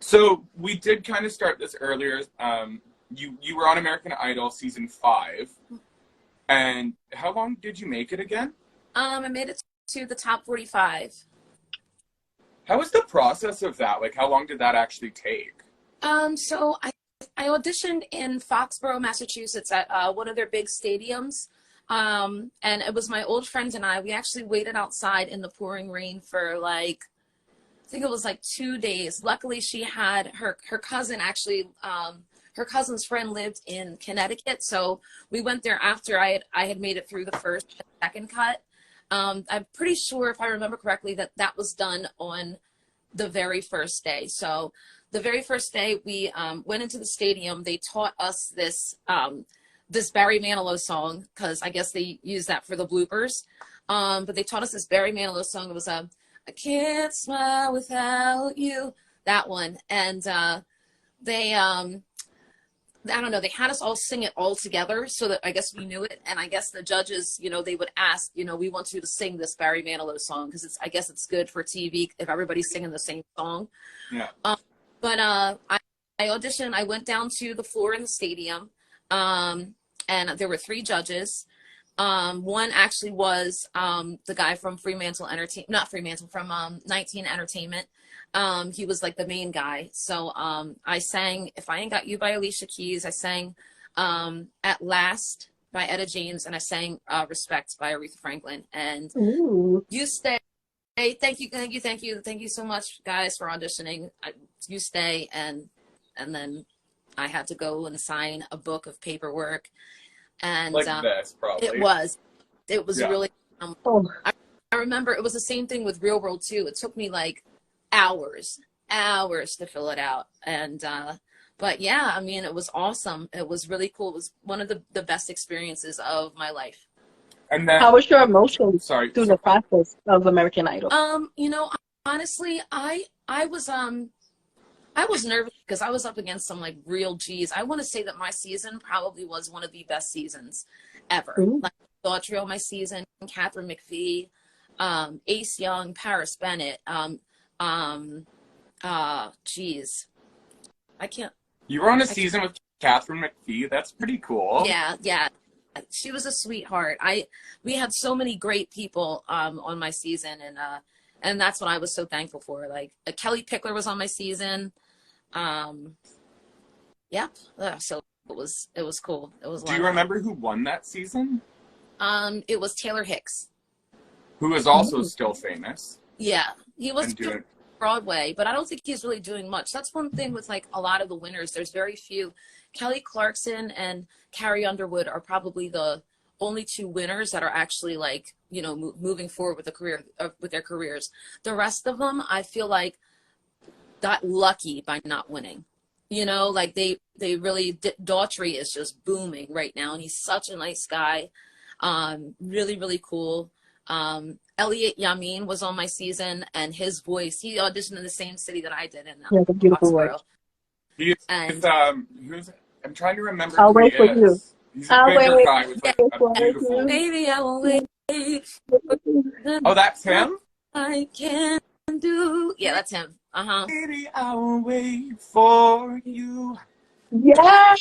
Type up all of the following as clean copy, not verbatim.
So we did kind of start this earlier. You were on American Idol season 5. And how long did you make it again? I made it to the top 45. How was the process of that? Like, how long did that actually take? So I auditioned in Foxborough, Massachusetts at one of their big stadiums. And it was my old friends and I. We actually waited outside in the pouring rain for like, I think it was like 2 days. Luckily, she had her cousin actually, her cousin's friend lived in Connecticut. So we went there after I had made it through the first and second cut. I'm pretty sure, if I remember correctly, that was done on the very first day. So the very first day we went into the stadium, they taught us this Barry Manilow song, because I guess they used that for the bloopers. But they taught us this Barry Manilow song. It was I can't smile without you, that one. And they I don't know, they had us all sing it all together so that I guess we knew it. And I guess the judges, they would ask, we want you to sing this Barry Manilow song because I guess it's good for TV if everybody's singing the same song. Yeah. But I auditioned. I went down to the floor in the stadium, and there were 3 judges. One actually was the guy from from 19 Entertainment. He was like the main guy. So I sang If I Ain't Got You by Alicia Keys. I sang At Last by Etta James, and I sang Respect by Aretha Franklin. And You Stay. Thank you so much, guys, for auditioning. You Stay, and then I had to go and sign a book of paperwork. And like this, probably. It was Yeah. really. I remember it was the same thing with Real World too. It took me like hours to fill it out. And but yeah, I mean, it was awesome. It was really cool. It was one of the best experiences of my life. And then, how was your emotions through the process of American Idol? Honestly, I was nervous because I was up against some like real G's. I want to say that my season probably was one of the best seasons ever. Like Daughtry on my season, Catherine McPhee, Ace Young, Paris Bennett, geez, I can't. You were on a season with Catherine McPhee. That's pretty cool. Yeah. She was a sweetheart. We had so many great people on my season, and that's what I was so thankful for. Like Kelly Pickler was on my season. Yeah. So it was cool. It was. Do you remember who won that season? It was Taylor Hicks, who is also still famous. Yeah, he was doing Broadway, but I don't think he's really doing much. That's one thing with like a lot of the winners. There's very few. Kelly Clarkson and Carrie Underwood are probably the only 2 winners that are actually like, moving forward with their careers. The rest of them, I feel like, got lucky by not winning. Like they really Daughtry is just booming right now, and he's such a nice guy. Really, really cool. Elliot Yamin was on my season, and his voice, he auditioned in the same city that I did in the beautiful voice. I'm trying to remember. I'll wait for you. He's a bigger guy with like a beautiful. Maybe I will wait. Oh, that's him? I can do. Yeah, that's him. Maybe I will wait for you. Yeah.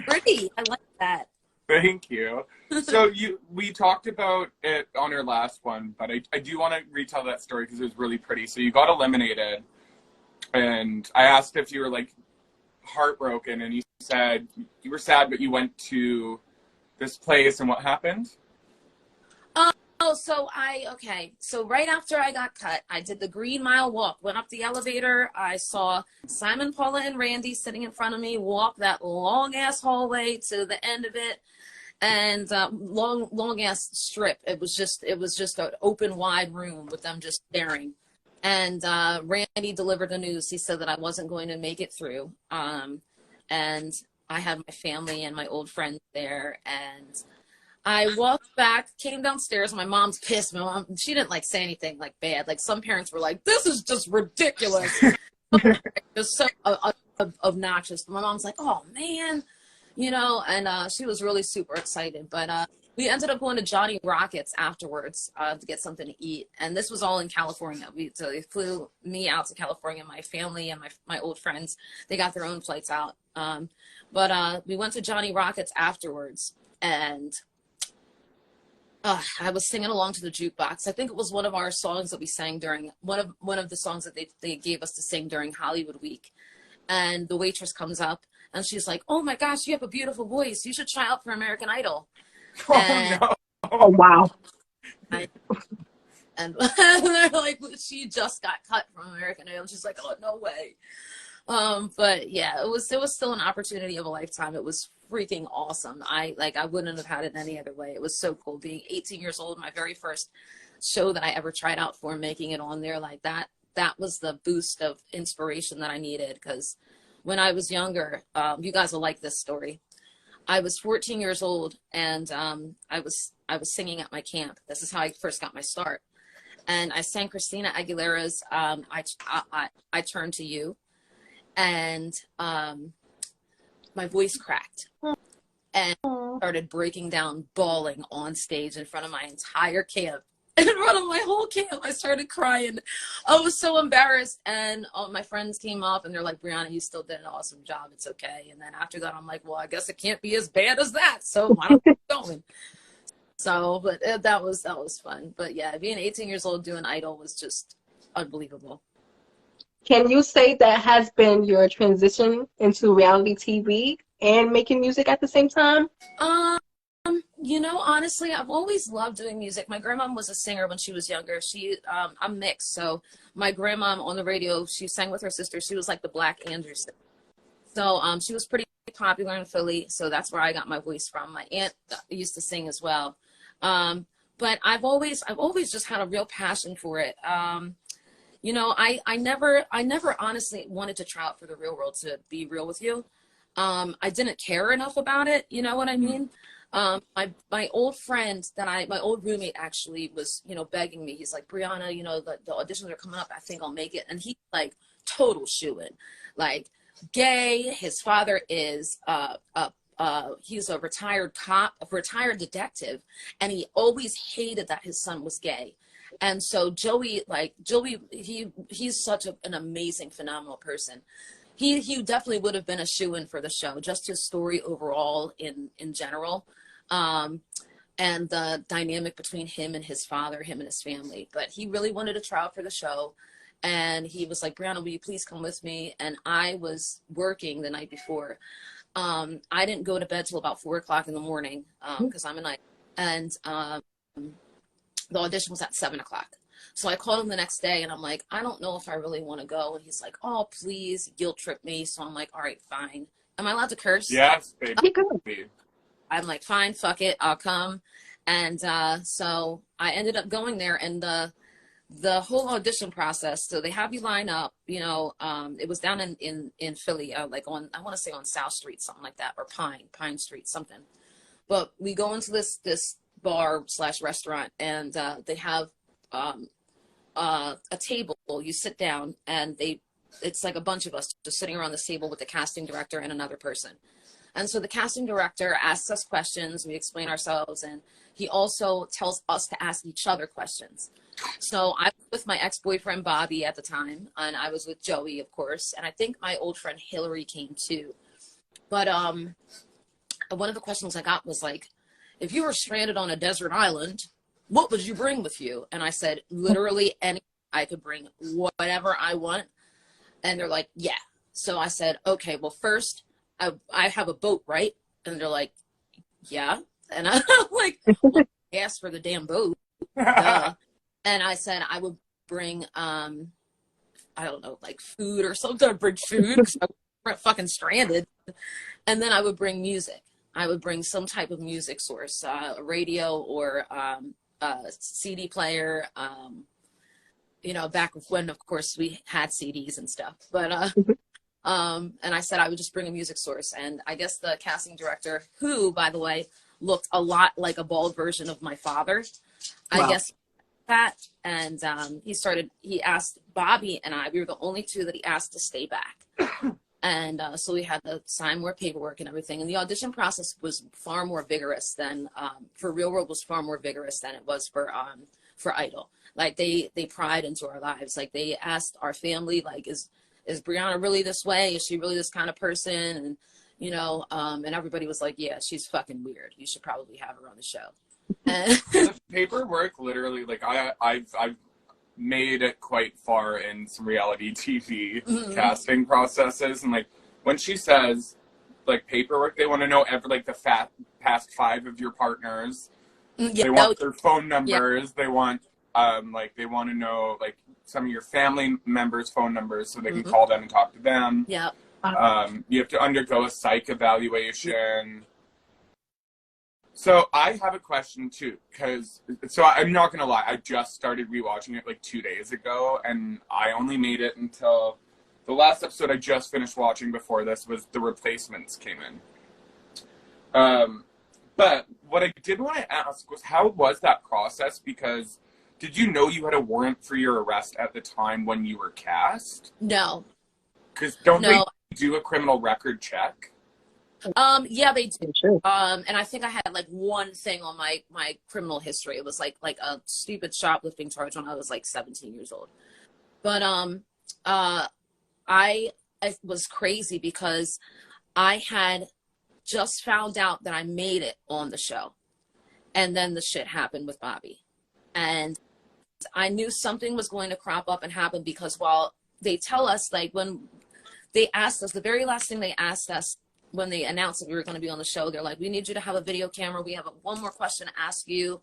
Pretty. I like that. Thank you. So we talked about it on our last one, but I do want to retell that story because it was really pretty. So you got eliminated, and I asked if you were like heartbroken, and you said you were sad, but you went to this place, and what happened? So right after I got cut, I did the Green Mile walk, went up the elevator. I saw Simon, Paula, and Randy sitting in front of me, walk that long ass hallway to the end of it. And long ass strip. It was just an open wide room with them just staring. And Randy delivered the news. He said that I wasn't going to make it through. And I had my family and my old friends there, and I walked back, came downstairs. My mom's pissed. My mom, she didn't like say anything like bad. Like some parents were like, "This is just ridiculous." Just so obnoxious. But my mom's like, "Oh man," and she was really super excited. But we ended up going to Johnny Rockets afterwards to get something to eat. And this was all in California. So they flew me out to California, my family and my old friends. They got their own flights out. But we went to Johnny Rockets afterwards. And I was singing along to the jukebox. I think it was one of our songs that we sang during one of the songs that they gave us to sing during Hollywood Week. And the waitress comes up and she's like, "Oh my gosh, you have a beautiful voice. You should try out for American Idol." Oh, no. Oh, wow. And they're like, "She just got cut from American Idol." She's like, "Oh, no way." But yeah, it was still an opportunity of a lifetime. It was freaking awesome. I wouldn't have had it any other way. It was so cool being 18 years old, my very first show that I ever tried out for, making it on there like that. That was the boost of inspiration that I needed, because when I was younger, you guys will like this story. I was 14 years old, and I was singing at my camp. This is how I first got my start. And I sang Christina Aguilera's I Turn to You. And my voice cracked and started breaking down, bawling on stage in front of my entire camp. In front of my whole camp, I started crying. I was so embarrassed, and all my friends came up and they're like, "Brianna, you still did an awesome job. It's okay." And then after that, I'm like, "Well, I guess it can't be as bad as that, so why don't I keep going?" So, but that was fun. But yeah, being 18 years old doing Idol was just unbelievable. Can you say that has been your transition into reality TV and making music at the same time? Honestly, I've always loved doing music. My grandma was a singer when she was younger. I'm mixed, so my grandma on the radio, she sang with her sister. She was like the Black Anderson. So she was pretty popular in Philly, so that's where I got my voice from. My aunt used to sing as well. But I've always just had a real passion for it. I never honestly wanted to try out for the real world, to be real with you. I didn't care enough about it. You know what I mean? My old friend my old roommate actually was, begging me. He's like, "Brianna, the auditions are coming up. I think I'll make it." And he's like total shoo-in, like gay. His father is, he's a retired cop, a retired detective. And he always hated that his son was gay. And so Joey, he's such an amazing, phenomenal person. He definitely would have been a shoo-in for the show, just his story overall in general. And the dynamic between him and his father, him and his family. But he really wanted to try out for the show. And he was like, "Brianna, will you please come with me?" And I was working the night before. I didn't go to bed till about 4:00 in the morning, because I'm a night. And the audition was at 7:00. So I called him the next day and I'm like, "I don't know if I really want to go." And he's like, "Oh, please, guilt trip me." So I'm like, "All right, fine." Am I allowed to curse? Yes, baby. I'm like, "Fine, fuck it, I'll come." And so I ended up going there, and the whole audition process. So they have you line up, it was down in Philly, like on, I want to say on South Street, something like that, or Pine Street, something. But we go into this bar/restaurant, and they have a table. You sit down, and it's like a bunch of us just sitting around this table with the casting director and another person. And so the casting director asks us questions, we explain ourselves, and he also tells us to ask each other questions. So I was with my ex-boyfriend Bobby at the time, and I was with Joey, of course, and I think my old friend Hillary came too. But one of the questions I got was like, "If you were stranded on a desert island, what would you bring with you?" And I said, "Literally anything. I could bring whatever I want." And they're like, "Yeah." So I said, "Okay, well, first, I have a boat, right?" And they're like, "Yeah." And I'm like, "Well, gas for the damn boat." Duh. And I said I would bring, I don't know, like food or something. I'd bring food because I'm fucking stranded. And then I would bring music. I would bring some type of music source, a radio or a CD player, back when, of course, we had CDs and stuff. But and I said I would just bring a music source. And I guess the casting director, who, by the way, looked a lot like a bald version of my father, Wow. I guess that. And he asked Bobby and I, we were the only two that he asked to stay back. And so we had to sign more paperwork and everything. And the audition process was far more vigorous than, for Real World was far more vigorous than it was for Idol. Like they pried into our lives. Like they asked our family, like, is Brianna really this way? Is she really this kind of person? And, you know, and everybody was like, yeah, she's fucking weird. You should probably have her on the show. And The paperwork, literally, like I've made it quite far in some reality TV casting processes, and like when she says like paperwork, they want to know every like the past 5 of your partners. They want their phone numbers. They want like they want to know like some of your family members' phone numbers so they can call them and talk to them. Yeah. You have to undergo a psych evaluation. So I have a question too, so I'm not gonna lie, I just started rewatching it like 2 days ago, and I only made it until the last episode I just finished watching before this was The Replacements came in. But what I did want to ask was, how was that process? Because did you know you had a warrant for your arrest at the time when you were cast? No. Because don't they do a criminal record check? Yeah, they do. Sure. And I think I had like one thing on my criminal history. It was like a stupid shoplifting charge when I was like 17 years old. But I was crazy because I had just found out that I made it on the show, and then the shit happened with Bobby, and I knew something was going to crop up and happen, because while they tell us, like when they asked us, the very last thing they asked us when they announced that we were going to be on the show, they're like, we need you to have a video camera. We have one more question to ask you,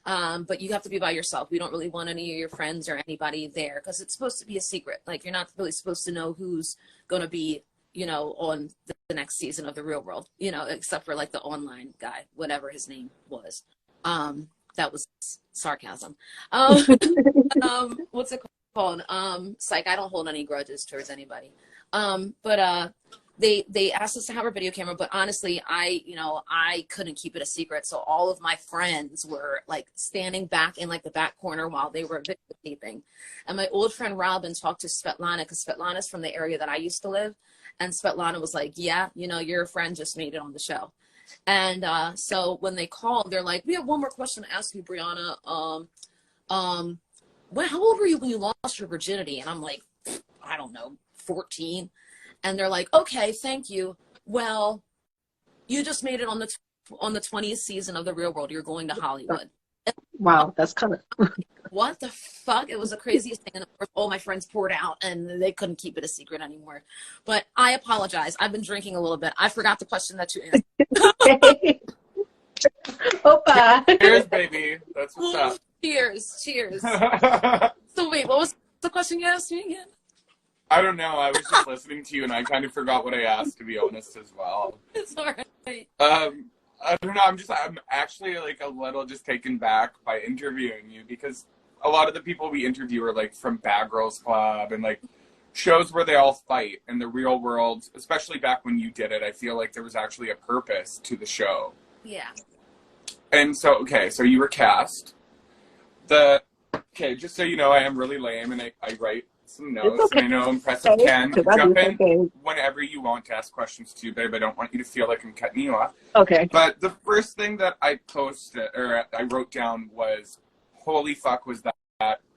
but you have to be by yourself. We don't really want any of your friends or anybody there, because it's supposed to be a secret. Like, you're not really supposed to know who's going to be, you know, on the next season of The Real World, you know, except for like the online guy, whatever his name was. That was sarcasm. What's it called? Psych, I don't hold any grudges towards anybody. But they asked us to have our video camera, but honestly, I couldn't keep it a secret. So all of my friends were like standing back in like the back corner while they were videotaping. And my old friend Robin talked to Svetlana, because Svetlana's from the area that I used to live. And Svetlana was like, yeah, you know, your friend just made it on the show. And so when they called, they're like, we have one more question to ask you, Brianna. How old were you when you lost your virginity? And I'm like, I don't know, 14. And they're like, okay, thank you. Well, you just made it on the 20th season of The Real World. You're going to Hollywood. Wow, that's kind of... What the fuck? It was the craziest thing. And of course, all my friends poured out, and they couldn't keep it a secret anymore. But I apologize. I've been drinking a little bit. I forgot the question that you asked. Opa. Cheers, baby. That's what's up. Cheers. So wait, what was the question you asked me again? I don't know. I was just listening to you, and I kind of forgot what I asked, to be honest, as well. It's all right. I don't know. I'm actually like a little just taken back by interviewing you, because a lot of the people we interview are like from Bad Girls Club and like shows where they all fight. In The Real World, especially back when you did it, I feel like there was actually a purpose to the show. Yeah. And so, so you were cast. Just so you know, I am really lame, and I write some notes. Okay. And I know Impressive Ken. Because I Jump do in something. whenever you want to ask questions too, babe. I don't want you to feel like I'm cutting you off. Okay. But the first thing that I wrote down was, holy fuck, was that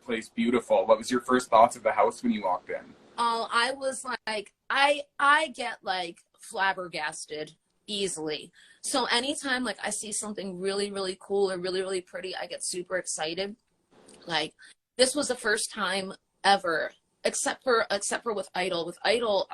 place beautiful. What was your first thoughts of the house when you walked in? I was like, I get like flabbergasted easily. So anytime like I see something really, really cool or really, really pretty, I get super excited. Like, this was the first time ever, except for with Idol. With Idol,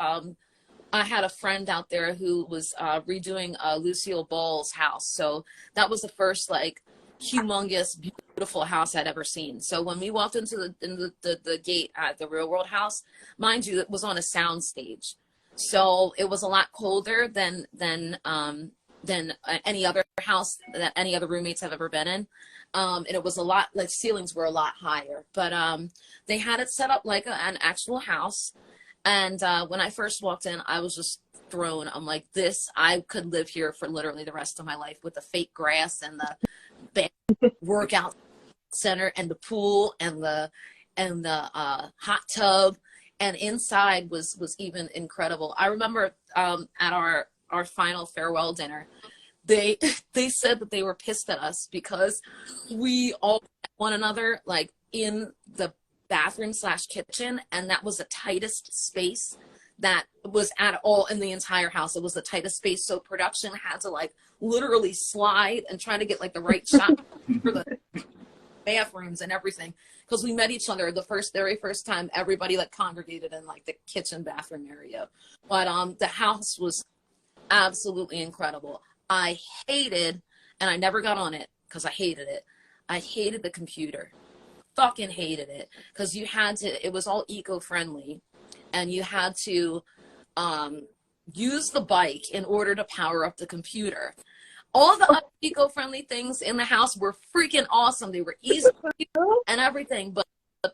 I had a friend out there who was redoing Lucille Ball's house. So that was the first like humongous, beautiful house I'd ever seen. So when we walked into the gate at the Real World house, mind you, it was on a sound stage. So it was a lot colder than any other house that any other roommates have ever been in. And it was a lot, like, ceilings were a lot higher, but they had it set up like an actual house. And when I first walked in, I was just thrown. I'm like, I could live here for literally the rest of my life, with the fake grass and the workout center and the pool and the hot tub and inside was even incredible. I remember at our final farewell dinner, they said that they were pissed at us because we all met one another like in the bathroom / kitchen, and that was the tightest space that was at all in the entire house. It was the tightest space, so production had to like literally slide and try to get like the right shot for the bathrooms and everything, because we met each other the very first time everybody like congregated in like the kitchen bathroom area. But the house was absolutely incredible. I hated, and I never got on it because I hated it, I hated the computer. Fucking hated it, because you had to, it was all eco-friendly, and you had to use the bike in order to power up the computer. All the other eco-friendly things in the house were freaking awesome. They were easy and everything, but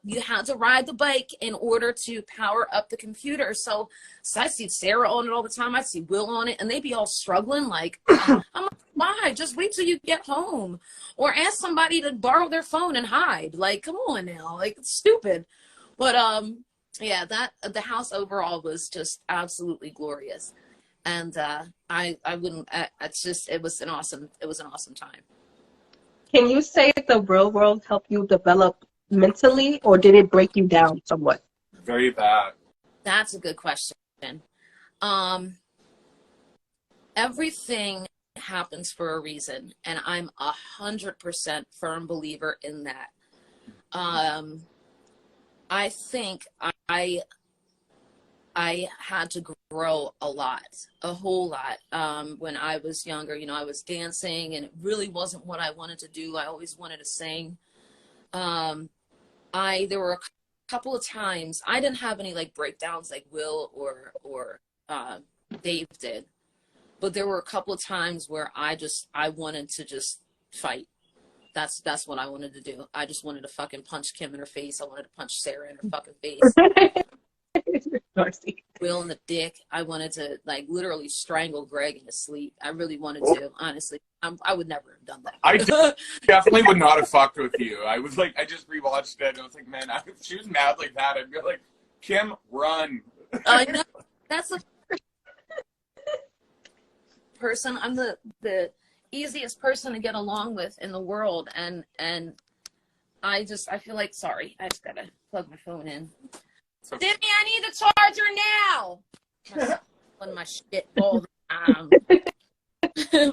you had to ride the bike in order to power up the computer. So I see Sarah on it all the time. I see Will on it, and they'd be all struggling. Like, I'm like, why? Just wait till you get home, or ask somebody to borrow their phone and hide. Like, come on now, like, it's stupid. But yeah, the house overall was just absolutely glorious, and I wouldn't. It's just, it was an awesome time. Can you say the real world helped you develop mentally, or did it break you down somewhat? Very bad. That's a good question. Everything happens for a reason, and I'm 100% firm believer in that. I think I had to grow a whole lot. When I was younger, you know, I was dancing, and it really wasn't what I wanted to do. I always wanted to sing. There were a couple of times I didn't have any like breakdowns like Will or Dave did, but there were a couple of times where I wanted to just fight. That's what I wanted to do. I just wanted to fucking punch Kim in her face. I wanted to punch Sarah in her fucking face. Will in the dick. I wanted to like literally strangle Greg in his sleep. I really wanted to, honestly. I would never have done that. I definitely would not have fucked with you. I was like, I just rewatched it, and I was like, man, if she was mad like that, I'd be like, Kim, run. I know. That's the person. I'm the easiest person to get along with in the world, and I feel like, sorry, I just gotta plug my phone in. Okay. Dimmy, I need the charger now. On my shit all the time.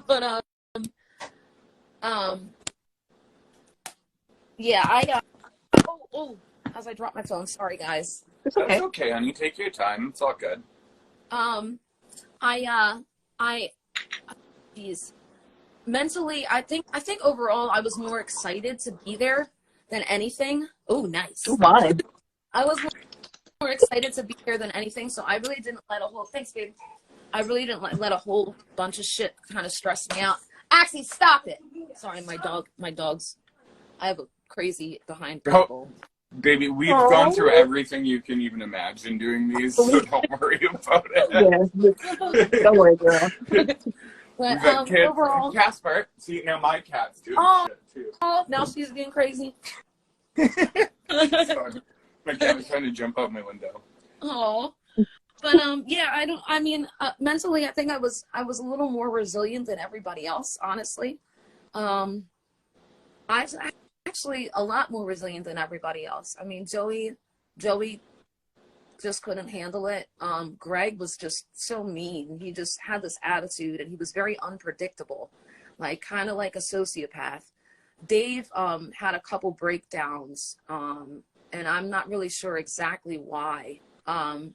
But yeah, as I dropped my phone, sorry guys. It's okay. That's okay, honey. Take your time. It's all good. Geez. Mentally, I think overall I was more excited to be there than anything. Oh, nice. Why? I was more excited to be there than anything, so I really didn't let a whole, thanks babe, I really didn't let a whole bunch of shit kind of stress me out. Actually, stop it. Sorry, my dogs, I have a crazy behind people. Baby, we've gone through everything you can even imagine doing these, so don't worry about it. Yeah, don't worry, girl. But overall, Casper, see, now my cat's doing shit too. Oh, now she's getting crazy. Sorry. My cat was trying to jump out my window. Oh, but yeah, mentally, I think I was a little more resilient than everybody else. Honestly, I actually a lot more resilient than everybody else. I mean, Joey just couldn't handle it. Greg was just so mean. He just had this attitude, and he was very unpredictable, like kind of like a sociopath. Dave had a couple breakdowns, and I'm not really sure exactly why. I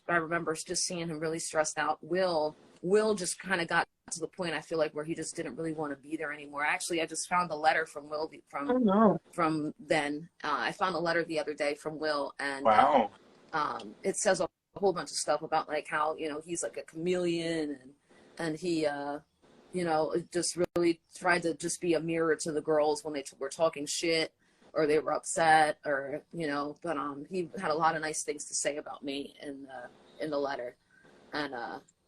remember just seeing him really stressed out. Will just kind of got to the point, I feel like, where he just didn't really want to be there anymore. Actually, I just found a letter from Will from then. I found a letter the other day from Will, and wow. It says a whole bunch of stuff about like how, you know, he's like a chameleon, and he you know, just really tried to just be a mirror to the girls when they were talking shit or they were upset, or, you know, but he had a lot of nice things to say about me in the letter. And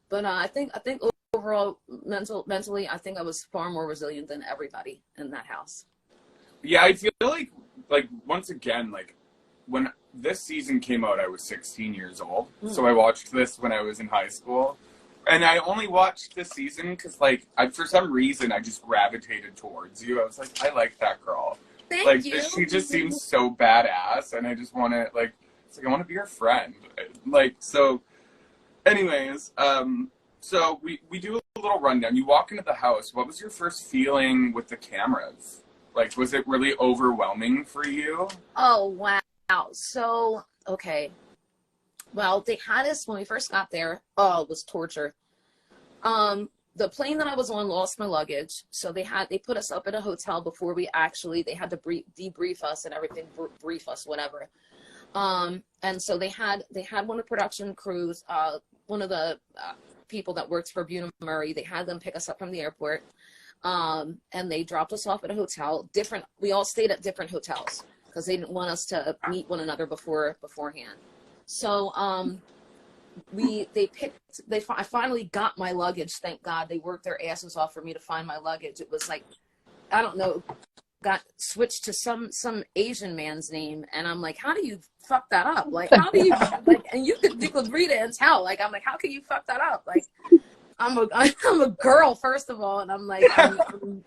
but I think overall mentally, I think I was far more resilient than everybody in that house. Yeah, I feel like once again, like when this season came out, I was 16 years old. So I watched this when I was in high school. And I only watched this season because, like, for some reason, I just gravitated towards you. I was like, I like that girl. Thank you. She just seems so badass, and I just want to, like, it's like, I want to be her friend. Like, so, anyways, so we do a little rundown. You walk into the house. What was your first feeling with the cameras? Like, was it really overwhelming for you? Oh, wow. So, okay. Well, they had us when we first got there. Oh, it was torture. The plane that I was on lost my luggage. So they put us up at a hotel before they had to debrief us and everything, brief us, whatever. And so they had one of the production crews, one of the people that works for Bunim Murray, they had them pick us up from the airport. And they dropped us off at a hotel. We all stayed at different hotels because they didn't want us to meet one another beforehand. So I finally got my luggage. Thank God they worked their asses off for me to find my luggage. It was like, I don't know, got switched to some Asian man's name, and I'm like, how do you fuck that up? Like, how do you like? And you could read it and tell. Like, I'm like, how can you fuck that up? Like, I'm a girl first of all, and I'm like, I'm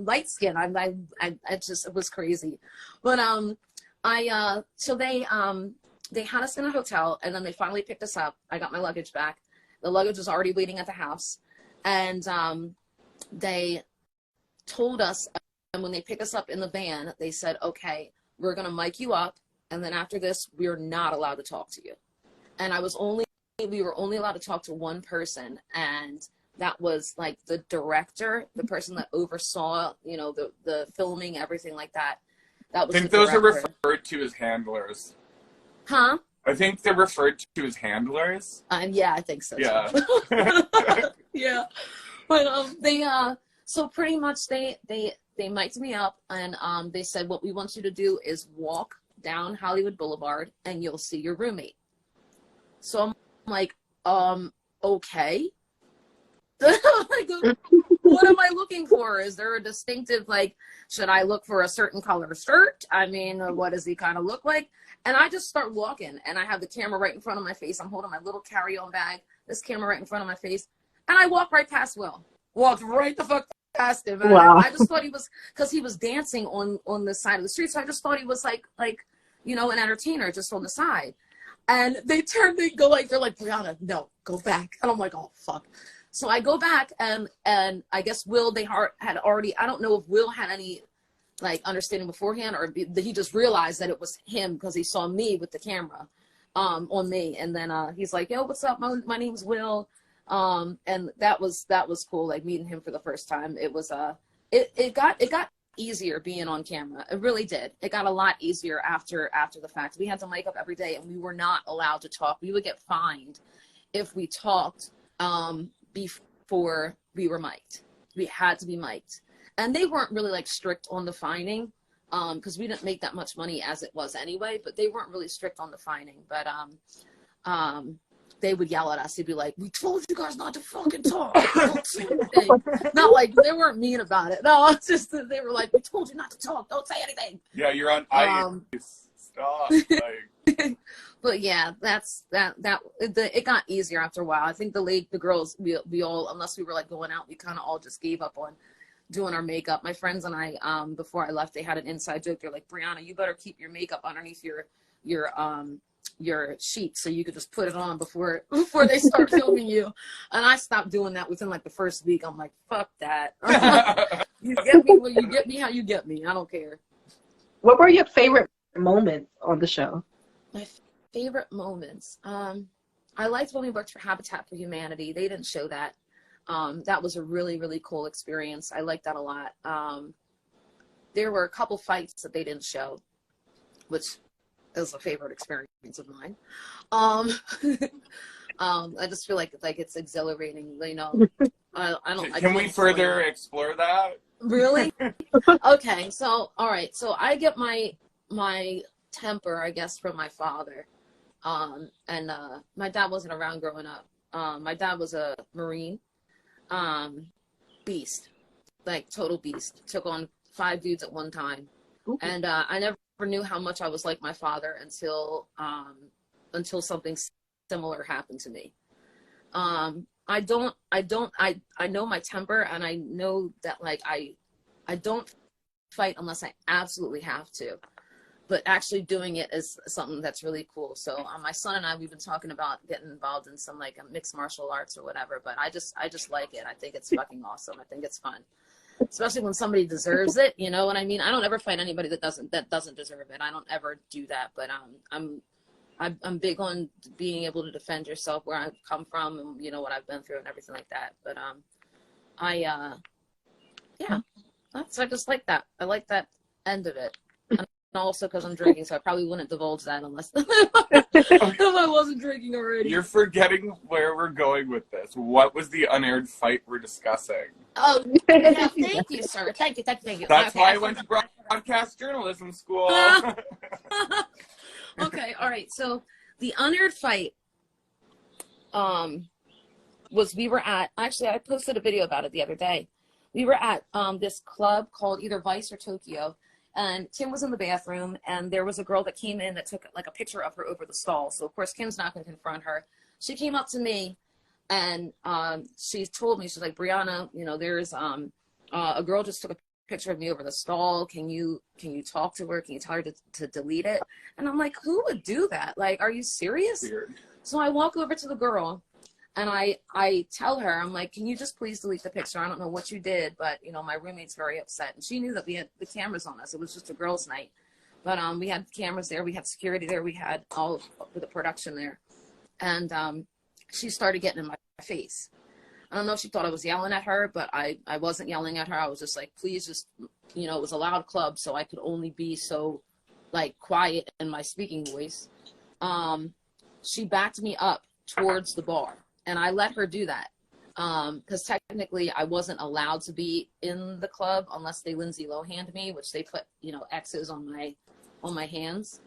light skinned. It was crazy, but so they had us in a hotel, and then they finally picked us up. I got my luggage back. The luggage was already waiting at the house, and they told us, and when they pick us up in the van, they said, okay, we're going to mic you up, and then after this, we're not allowed to talk to you. And we were only allowed to talk to one person, and that was like the director, the person that oversaw, the filming, everything like that. That was I think those are referred to as handlers. Huh? I think they're referred to as handlers. Yeah, I think so. Yeah. Yeah. But so pretty much they mic'd me up, and they said, what we want you to do is walk down Hollywood Boulevard and you'll see your roommate. So I'm like, okay. Like, what am I looking for? Is there a distinctive, like, should I look for a certain color shirt? I mean, what does he kind of look like? And I just start walking, and I have the camera right in front of my face. I'm holding my little carry-on bag, this camera right in front of my face, and I walk right past Will. Walked right the fuck past him. And wow. I just thought he was, because he was dancing on the side of the street, so I just thought he was like an entertainer just on the side. And they're like, Brianna, no, go back. And I'm like, oh, fuck. So I go back, and I guess Will, they had already, I don't know if Will had any, like, understanding beforehand, or he just realized that it was him because he saw me with the camera on me. And then he's like, yo, what's up? My name's Will. And that was cool, like, meeting him for the first time. It was it got easier being on camera. It really did. It got a lot easier after the fact. We had to mic up every day, and we were not allowed to talk. We would get fined if we talked before we were mic'd. We had to be mic'd. And they weren't really, like, strict on the fining, because we didn't make that much money as it was anyway, but they weren't really strict on the fining. But they would yell at us. They'd be like, we told you guys not to fucking talk. Don't say anything. Not like, they weren't mean about it. No, it's just that they were like, we told you not to talk. Don't say anything. Yeah, you're on ice. Stop. Like. But yeah, it got easier after a while. I think the girls, we all, unless we were, like, going out, we kind of all just gave up on doing our makeup. My friends and I, before I left, they had an inside joke. They're like, Brianna, you better keep your makeup underneath your sheet so you could just put it on before they start filming you. And I stopped doing that within, like, the first week. I'm like, fuck that. You get me when you get me how you get me. I don't care. What were your favorite moments on the show? My favorite moments. I liked when we worked for Habitat for Humanity. They didn't show that. That was a really, really cool experience. I liked that a lot. There were a couple fights that they didn't show, which is a favorite experience of mine. I just feel like it's exhilarating, you know. Can we further explore that? Really? Okay. So, all right. So I get my temper, I guess, from my father. And my dad wasn't around growing up. My dad was a Marine. Beast, like total beast. Took on 5 dudes at one time. Ooh. And I never knew how much I was like my father until something similar happened to me. I know my temper, and I know that like I don't fight unless I absolutely have to, but actually doing it is something that's really cool. So my son and I, we've been talking about getting involved in some like mixed martial arts or whatever, but I just like it. I think it's fucking awesome. I think it's fun, especially when somebody deserves it. You know what I mean? I don't ever fight anybody that doesn't deserve it. I don't ever do that, but I'm big on being able to defend yourself where I've come from and, you know, what I've been through and everything like that. But yeah, I just like that. I like that end of it. And also because I'm drinking, so I probably wouldn't divulge that unless if I wasn't drinking already. You're forgetting where we're going with this. What was the unaired fight we're discussing? Oh, yeah, thank you, sir. Thank you. That's why I went to broadcast journalism school. Okay, all right. So the unaired fight was, we were at, actually I posted a video about it the other day. We were at this club called either Vice or Tokyo, and Kim was in the bathroom, and there was a girl that came in that took like a picture of her over the stall. So of course Kim's not going to confront her. She came up to me, and she told me, she's like, Brianna, you know, there's a girl just took a picture of me over the stall. Can you talk to her? Can you tell her to delete it? And I'm like, who would do that? Like, are you serious? Weird. So I walk over to the girl, and I tell her, I'm like, can you just please delete the picture? I don't know what you did, but you know, my roommate's very upset. And she knew that we had the cameras on us. It was just a girls' night, but we had cameras there, we had security there, we had all of the production there. And she started getting in my face. I don't know if she thought I was yelling at her, but I wasn't yelling at her. I was just like, please just, you know, it was a loud club, so I could only be so like quiet in my speaking voice. She backed me up towards the bar, and I let her do that. Because technically I wasn't allowed to be in the club unless they Lindsay Lohan'd me, which they put, you know, X's on my hands.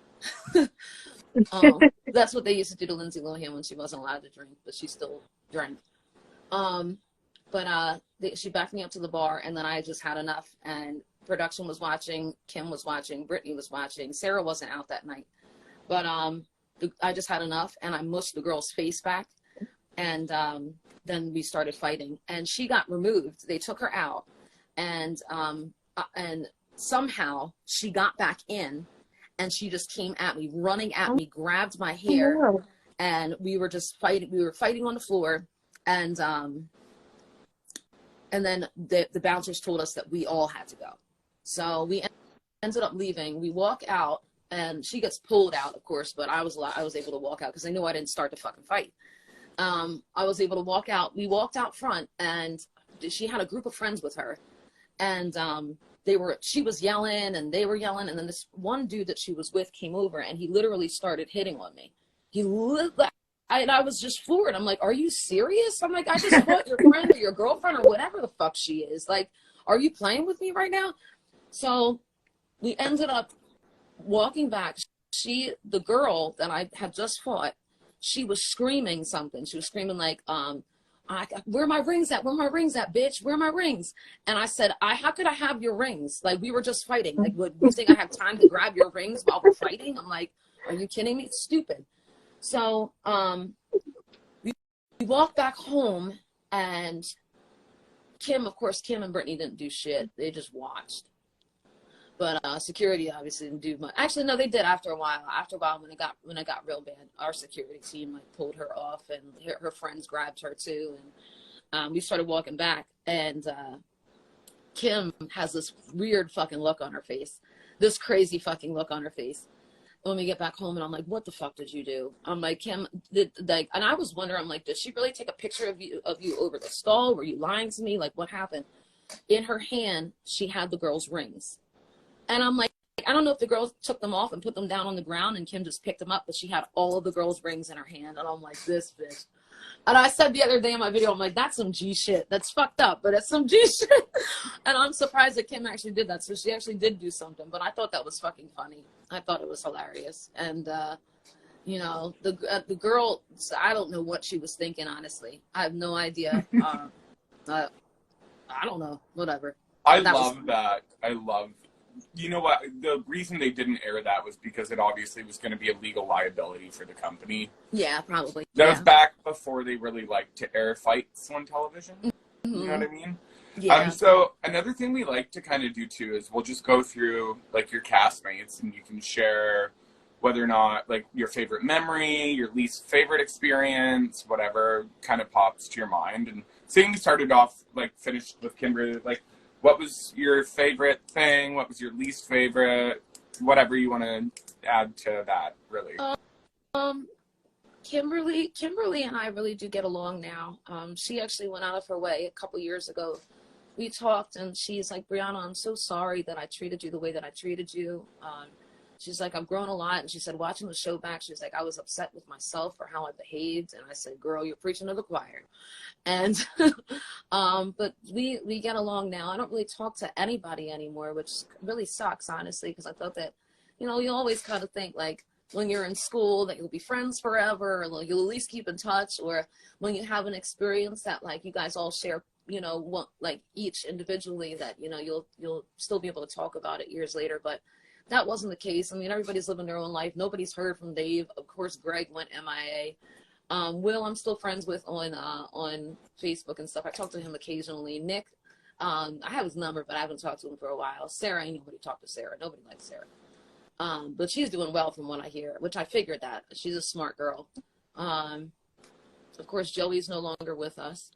That's what they used to do to Lindsay Lohan when she wasn't allowed to drink, but she still drank. She backed me up to the bar, and then I just had enough, and production was watching, Kim was watching, Brittany was watching, Sarah wasn't out that night, but I just had enough, and I mushed the girl's face back, and then we started fighting, and she got removed. They took her out, and somehow she got back in, and she just came at me, running at me, grabbed my hair, and we were just fighting. We were fighting on the floor. And then the bouncers told us that we all had to go. So we ended up leaving. We walk out, and she gets pulled out, of course, but I was able to walk out because I knew I didn't start the fucking fight. I was able to walk out. We walked out front, and she had a group of friends with her, and she was yelling, and they were yelling, and then this one dude that she was with came over, and he literally started hitting on me. And I was just floored. I'm like, are you serious? I'm like, I just fought your friend or your girlfriend or whatever the fuck she is. Like, are you playing with me right now? So we ended up walking back. The girl that I had just fought, she was screaming something. She was screaming like, where are my rings at? Where are my rings at, bitch? Where are my rings? And I said, how could I have your rings? Like, we were just fighting. Like, what, you think I have time to grab your rings while we're fighting? I'm like, are you kidding me? It's stupid. So we walked back home, and Kim and Brittany didn't do shit. They just watched. But security obviously didn't do much. Actually, no, they did after a while. After a while, when it got real bad, our security team like pulled her off, and her friends grabbed her too, and we started walking back. And Kim has this weird fucking look on her face, this crazy fucking look on her face. When we get back home, and I'm like, what the fuck did you do? I'm like, Kim, and I was wondering, I'm like, did she really take a picture of you over the stall? Were you lying to me? Like, what happened? In her hand, she had the girl's rings. And I'm like, I don't know if the girls took them off and put them down on the ground, and Kim just picked them up, but she had all of the girls' rings in her hand. And I'm like, this bitch. And I said the other day in my video, I'm like, that's some G shit. That's fucked up, but it's some G shit. And I'm surprised that Kim actually did that. So she actually did do something, but I thought that was fucking funny. I thought it was hilarious. And, you know, the girl, I don't know what she was thinking, honestly. I have no idea. I don't know, whatever. I love that. I love you know what? The reason they didn't air that was because it obviously was going to be a legal liability for the company. Yeah, probably. That was back before they really liked to air fights on television. Mm-hmm. You know what I mean? Yeah. So another thing we like to kind of do too is we'll just go through like your castmates, and you can share whether or not like your favorite memory, your least favorite experience, whatever kind of pops to your mind. And saying we started off like finished with Kimberly, like what was your favorite thing? What was your least favorite? Whatever you want to add to that, really. Kimberly and I really do get along now. She actually went out of her way a couple years ago. We talked, and she's like, Brianna, I'm so sorry that I treated you the way that I treated you. She's like, I've grown a lot. And she said, watching the show back, she's like, I was upset with myself for how I behaved. And I said, girl, you're preaching to the choir. And, but we get along now. I don't really talk to anybody anymore, which really sucks, honestly, because I thought that, you know, you always kind of think like when you're in school that you'll be friends forever, or you'll at least keep in touch, or when you have an experience that like you guys all share, you know, one, like each individually, that, you know, you'll still be able to talk about it years later. But that wasn't the case. I mean, everybody's living their own life. Nobody's heard from Dave. Of course, Greg went MIA. Will, I'm still friends with on Facebook and stuff. I talk to him occasionally. Nick, I have his number, but I haven't talked to him for a while. Sarah, ain't nobody talked to Sarah. Nobody likes Sarah. But she's doing well from what I hear, which I figured that. She's a smart girl. Of course, Joey's no longer with us.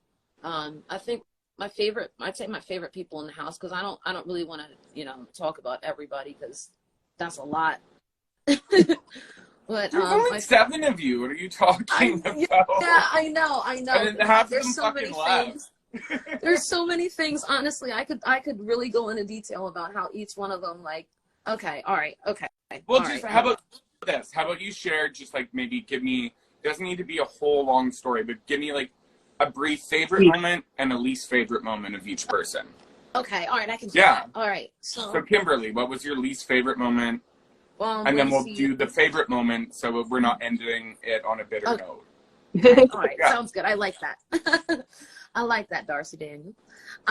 I think I'd say my favorite people in the house, because I don't really want to, you know, talk about everybody, because that's a lot. But there's only 7 of you. What are you talking about? Yeah, I know. And half of them fucking left. There's so many things. Honestly, I could really go into detail about how each one of them, like, okay, all right, okay. Well, just how about this? How about you share, just like maybe give me, doesn't need to be a whole long story, but give me like a brief favorite moment and a least favorite moment of each person. Okay, all right, I can do that. All right, so Kimberly, what was your least favorite moment? And then we'll do the favorite moment, so we're not ending it on a bitter note. All right, sounds good. I like that. I like that, Darcy Daniel.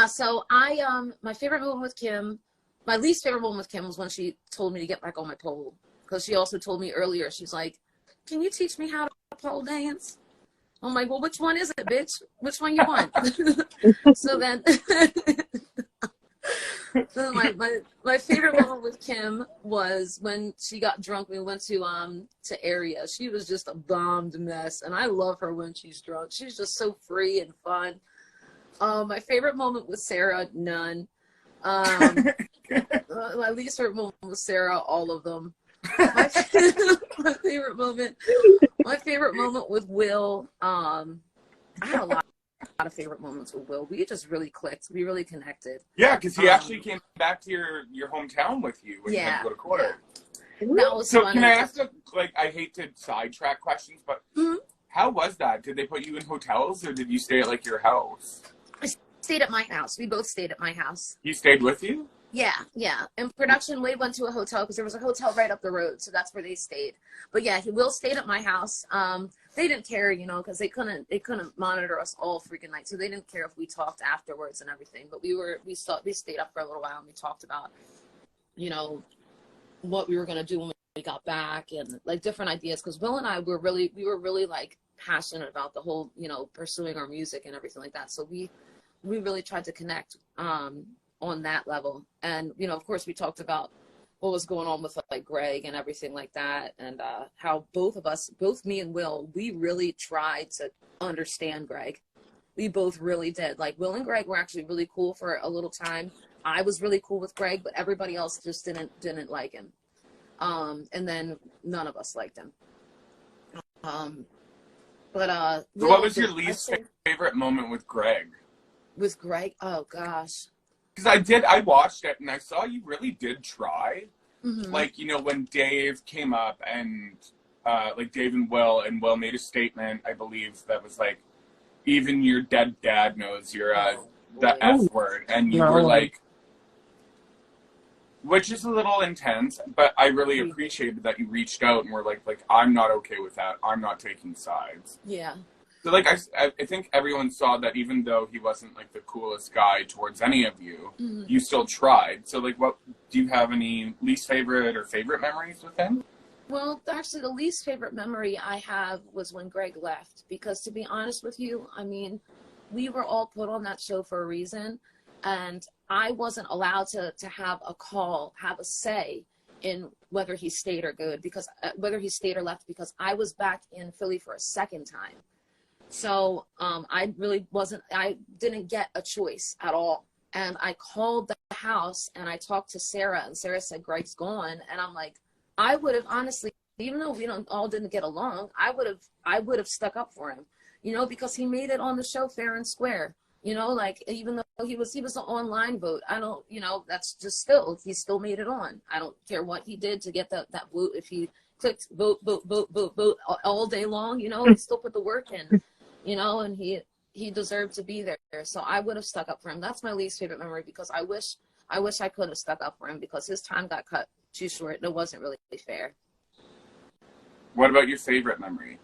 So my favorite moment with Kim, my least favorite moment with Kim was when she told me to get back on my pole, because she also told me earlier, she's like, can you teach me how to pole dance? I'm like, well, which one is it, bitch? Which one you want? So then, so my favorite moment with Kim was when she got drunk. We went to Area. She was just a bombed mess, and I love her when she's drunk. She's just so free and fun. My favorite moment with Sarah, none. My least favorite moment with Sarah, all of them. My favorite moment with Will. I had a lot of favorite moments with Will. We just really clicked. We really connected. Yeah, because he actually came back to your hometown with you when you had to go to court. Yeah. That was so funny. Can I ask I hate to sidetrack questions, but how was that? Did they put you in hotels, or did you stay at like your house? I stayed at my house. We both stayed at my house. He stayed with you? Yeah. In production, Wade went to a hotel because there was a hotel right up the road, so that's where they stayed. But yeah, Will stayed at my house. They didn't care, you know, because they couldn't monitor us all freaking night, so they didn't care if we talked afterwards and everything. But we stayed up for a little while, and we talked about, you know, what we were gonna do when we got back, and like different ideas. Because Will and I were really like passionate about the whole, you know, pursuing our music and everything like that. So we really tried to connect on that level. And, you know, of course we talked about what was going on with like Greg and everything like that, and how both me and Will, we really tried to understand Greg. We both really did. Like, Will and Greg were actually really cool for a little time. I was really cool with Greg, but everybody else just didn't like him. And then none of us liked him. But so what was your least favorite moment with Greg? With Greg? Oh gosh. Because I watched it, and I saw you really did try. Mm-hmm. Like, you know, when Dave came up, and like Dave and Will made a statement, I believe, that was like, even your dead dad knows you're the F word, and you were like, which is a little intense, but I really appreciated that you reached out and were like, I'm not okay with that. I'm not taking sides. Yeah. So, like, I think everyone saw that even though he wasn't, like, the coolest guy towards any of you, you still tried. So, like, what do you have any least favorite or favorite memories with him? Well, actually, the least favorite memory I have was when Greg left. Because to be honest with you, I mean, we were all put on that show for a reason. And I wasn't allowed to have a say in whether he stayed or good, because whether he stayed or left, because I was back in Philly for a second time. So I didn't get a choice at all. And I called the house and I talked to Sarah, and Sarah said, Greg's gone. And I'm like, I would have honestly, even though we didn't get along, I would have stuck up for him, you know, because he made it on the show fair and square, you know, like, even though he was an online vote, I don't, you know, that's just he still made it on. I don't care what he did to get that vote. If he clicked vote all day long, you know, he still put the work in, you know, and he deserved to be there. So I would have stuck up for him. That's my least favorite memory, because I wish I could have stuck up for him, because his time got cut too short. It wasn't really fair. What about your favorite memory?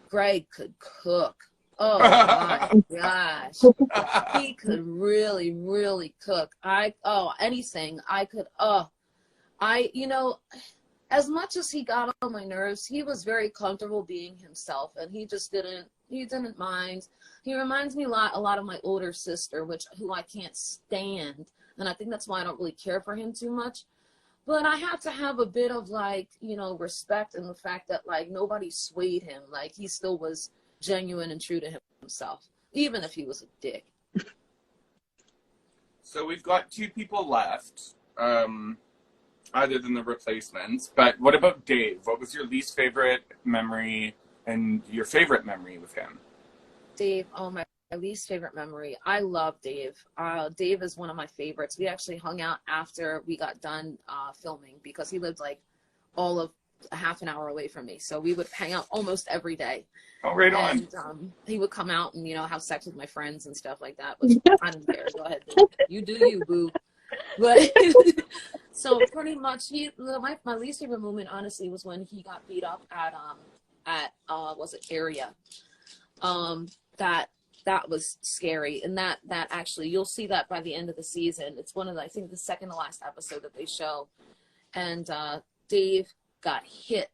Greg could cook. Oh my gosh. He could really, really cook. Anything. You know, as much as he got on my nerves, he was very comfortable being himself, and he didn't mind. He reminds me a lot of my older sister, who I can't stand. And I think that's why I don't really care for him too much. But I have to have a bit of, like, you know, respect in the fact that, like, nobody swayed him. Like, he still was genuine and true to himself, even if he was a dick. So we've got 2 people left, other than the replacements. But what about Dave? What was your least favorite memory and your favorite memory with him? Dave, my least favorite memory. I love Dave. Dave is one of my favorites. We actually hung out after we got done filming, because he lived like all of a half an hour away from me. So we would hang out almost every day. Oh, right on. And he would come out and, you know, have sex with my friends and stuff like that, which I don't care. Go ahead, dude. You do you, boo. But so pretty much my least favorite moment, honestly, was when he got beat up at was it Area? That was scary. And that actually, you'll see that by the end of the season. It's one of I think the second to last episode that they show. And Dave got hit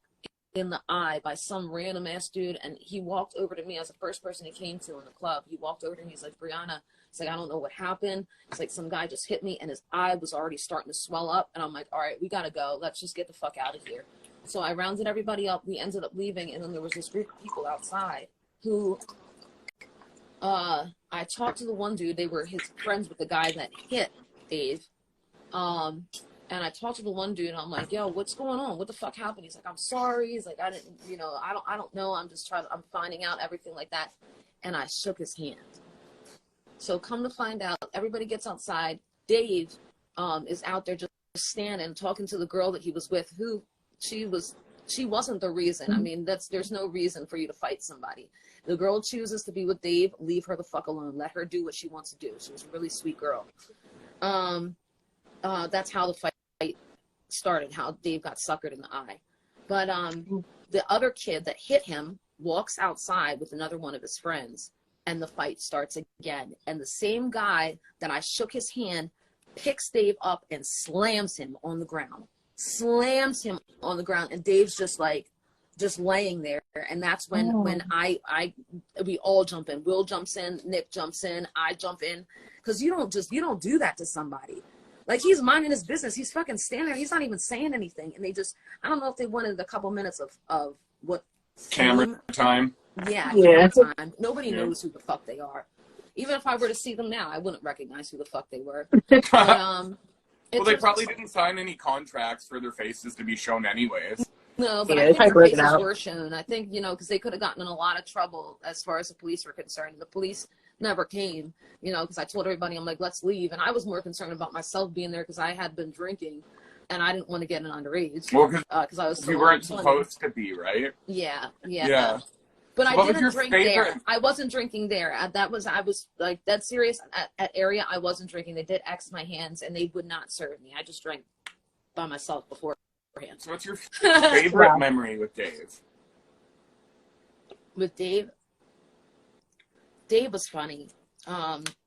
in the eye by some random ass dude, and he walked over to me as the first person he came to in the club. He walked over to me, he's like, Brianna, he's like, I don't know what happened. It's like, some guy just hit me, and his eye was already starting to swell up. And I'm like, all right, we gotta go. Let's just get the fuck out of here. So I rounded everybody up. We ended up leaving, and then there was this group of people outside who I talked to the one dude. They were his friends with the guy that hit Dave. And I talked to the one dude, and I'm like, yo, what's going on? What the fuck happened? He's like, I'm sorry. He's like, I didn't, you know, I don't know. I'm finding out everything like that. And I shook his hand. So come to find out, everybody gets outside. Dave is out there just standing, talking to the girl that he was with, who she wasn't the reason. I mean, there's no reason for you to fight somebody. The girl chooses to be with Dave. Leave her the fuck alone. Let her do what she wants to do. She was a really sweet girl. That's how the fight started, how Dave got suckered in the eye. But the other kid that hit him walks outside with another one of his friends, and the fight starts again. And the same guy that I shook his hand picks Dave up and slams him on the ground. And Dave's just laying there. And that's when we all jump in. Will jumps in, Nick jumps in, I jump in, because you don't do that to somebody. Like, he's minding his business. He's fucking standing there. He's not even saying anything. And I don't know if they wanted a couple minutes of what camera time. Yeah. Camera time. Nobody knows who the fuck they are. Even if I were to see them now, I wouldn't recognize who the fuck they were. But, well, they probably didn't sign any contracts for their faces to be shown anyways. No, but I think their faces were shown. I think, you know, because they could have gotten in a lot of trouble as far as the police were concerned. The police never came, you know, because I told everybody, I'm like, let's leave. And I was more concerned about myself being there, because I had been drinking and I didn't want to get an underage. Well, because I was you weren't supposed to be, right? Yeah. No. But I didn't drink there. I wasn't drinking there. I was like that serious at Area. I wasn't drinking. They did X my hands, and they would not serve me. I just drank by myself beforehand. So what's your favorite memory with Dave? With Dave was funny.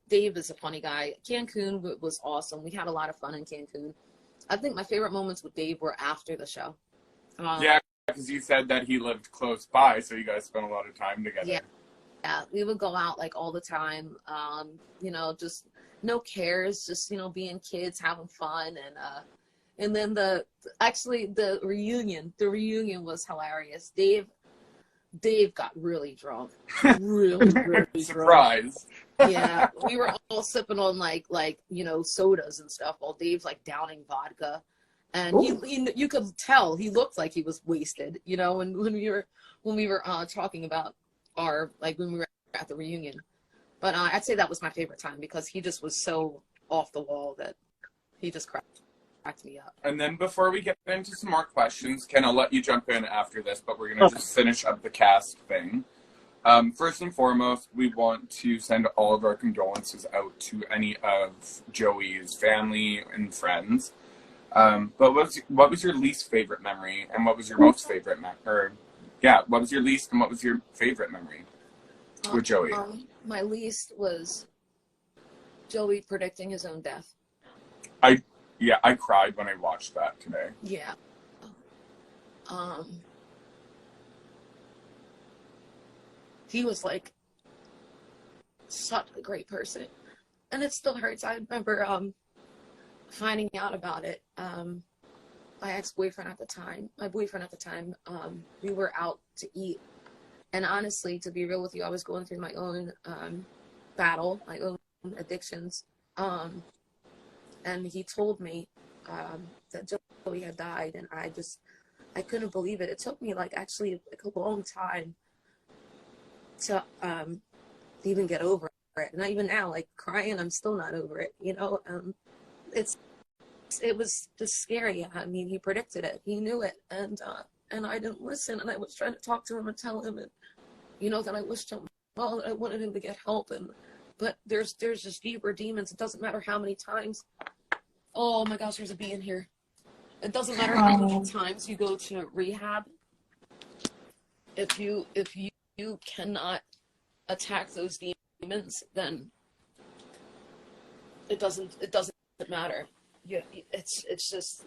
Dave is a funny guy. Cancun was awesome. We had a lot of fun in Cancun. I think my favorite moments with Dave were after the show. Yeah, because you said that he lived close by, so you guys spent a lot of time together. Yeah, we would go out like all the time. You know, just no cares, just, you know, being kids, having fun. And then the reunion was hilarious. Dave got really drunk. Really, really Surprise. drunk. Yeah. We were all sipping on like, you know, sodas and stuff while Dave's like downing vodka. And you could tell he looked like he was wasted, you know, when we were talking about when we were at the reunion. But I'd say that was my favorite time because he just was so off the wall that he just cracked me up. And then before we get into some more questions, Ken, I'll let you jump in after this, but we're going to just finish up the cast thing. First and foremost, we want to send all of our condolences out to any of Joey's family and friends. But what was your least favorite memory, and what was your most favorite memory? What was your least and what was your favorite memory with Joey? My least was Joey predicting his own death. I cried when I watched that today. Yeah. He was like such a great person, and it still hurts. I remember finding out about it. My boyfriend at the time, we were out to eat, and honestly, to be real with you, I was going through my own battle, my own addictions, and he told me that Joey had died, and I couldn't believe it. It took me like actually a long time to even get over it, and even now, like crying, I'm still not over it. You know, it was just scary. I mean, he predicted it, he knew it, and I didn't listen, and I was trying to talk to him and tell him, and you know, that I wished him well, I wanted him to get help, but there's just deeper demons. It doesn't matter how many times. Oh my gosh, there's a bee in here. It doesn't matter how many times you go to rehab. If you cannot attack those demons, then it doesn't matter. Yeah, it's just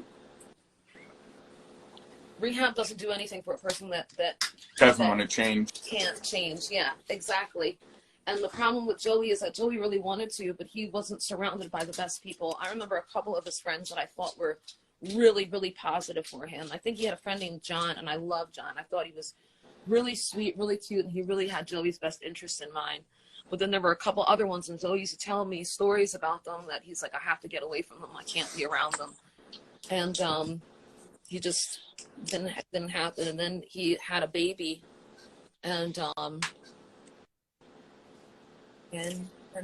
rehab doesn't do anything for a person that doesn't want to change. Can't change. Yeah, exactly. And the problem with Joey is that Joey really wanted to, but he wasn't surrounded by the best people. I remember a couple of his friends that I thought were really, really positive for him. I think he had a friend named John, and I love John. I thought he was really sweet, really cute, and he really had Joey's best interest in mind. But then there were a couple other ones, and Joey used to tell me stories about them that he's like, I have to get away from them. I can't be around them. And he just didn't happen. And then he had a baby, and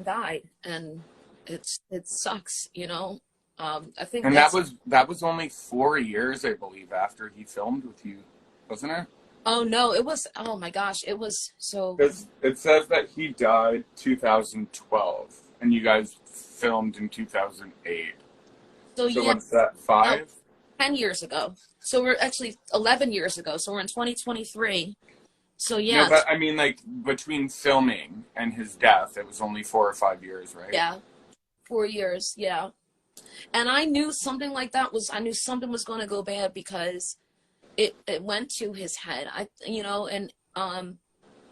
died. And it sucks, you know. I think. And that was only 4 years, I believe, after he filmed with you, wasn't it? Oh no, it was. Oh my gosh, it was so. It says that he died 2012, and you guys filmed in 2008. So yeah, what's that? 5? 10 years ago. So we're actually 11 years ago. So we're in 2023. So yeah. No, but I mean, like between filming and his death, it was only 4 or 5 years, right? Yeah, 4 years. Yeah, and I knew something like that was. I knew something was going to go bad because it went to his head.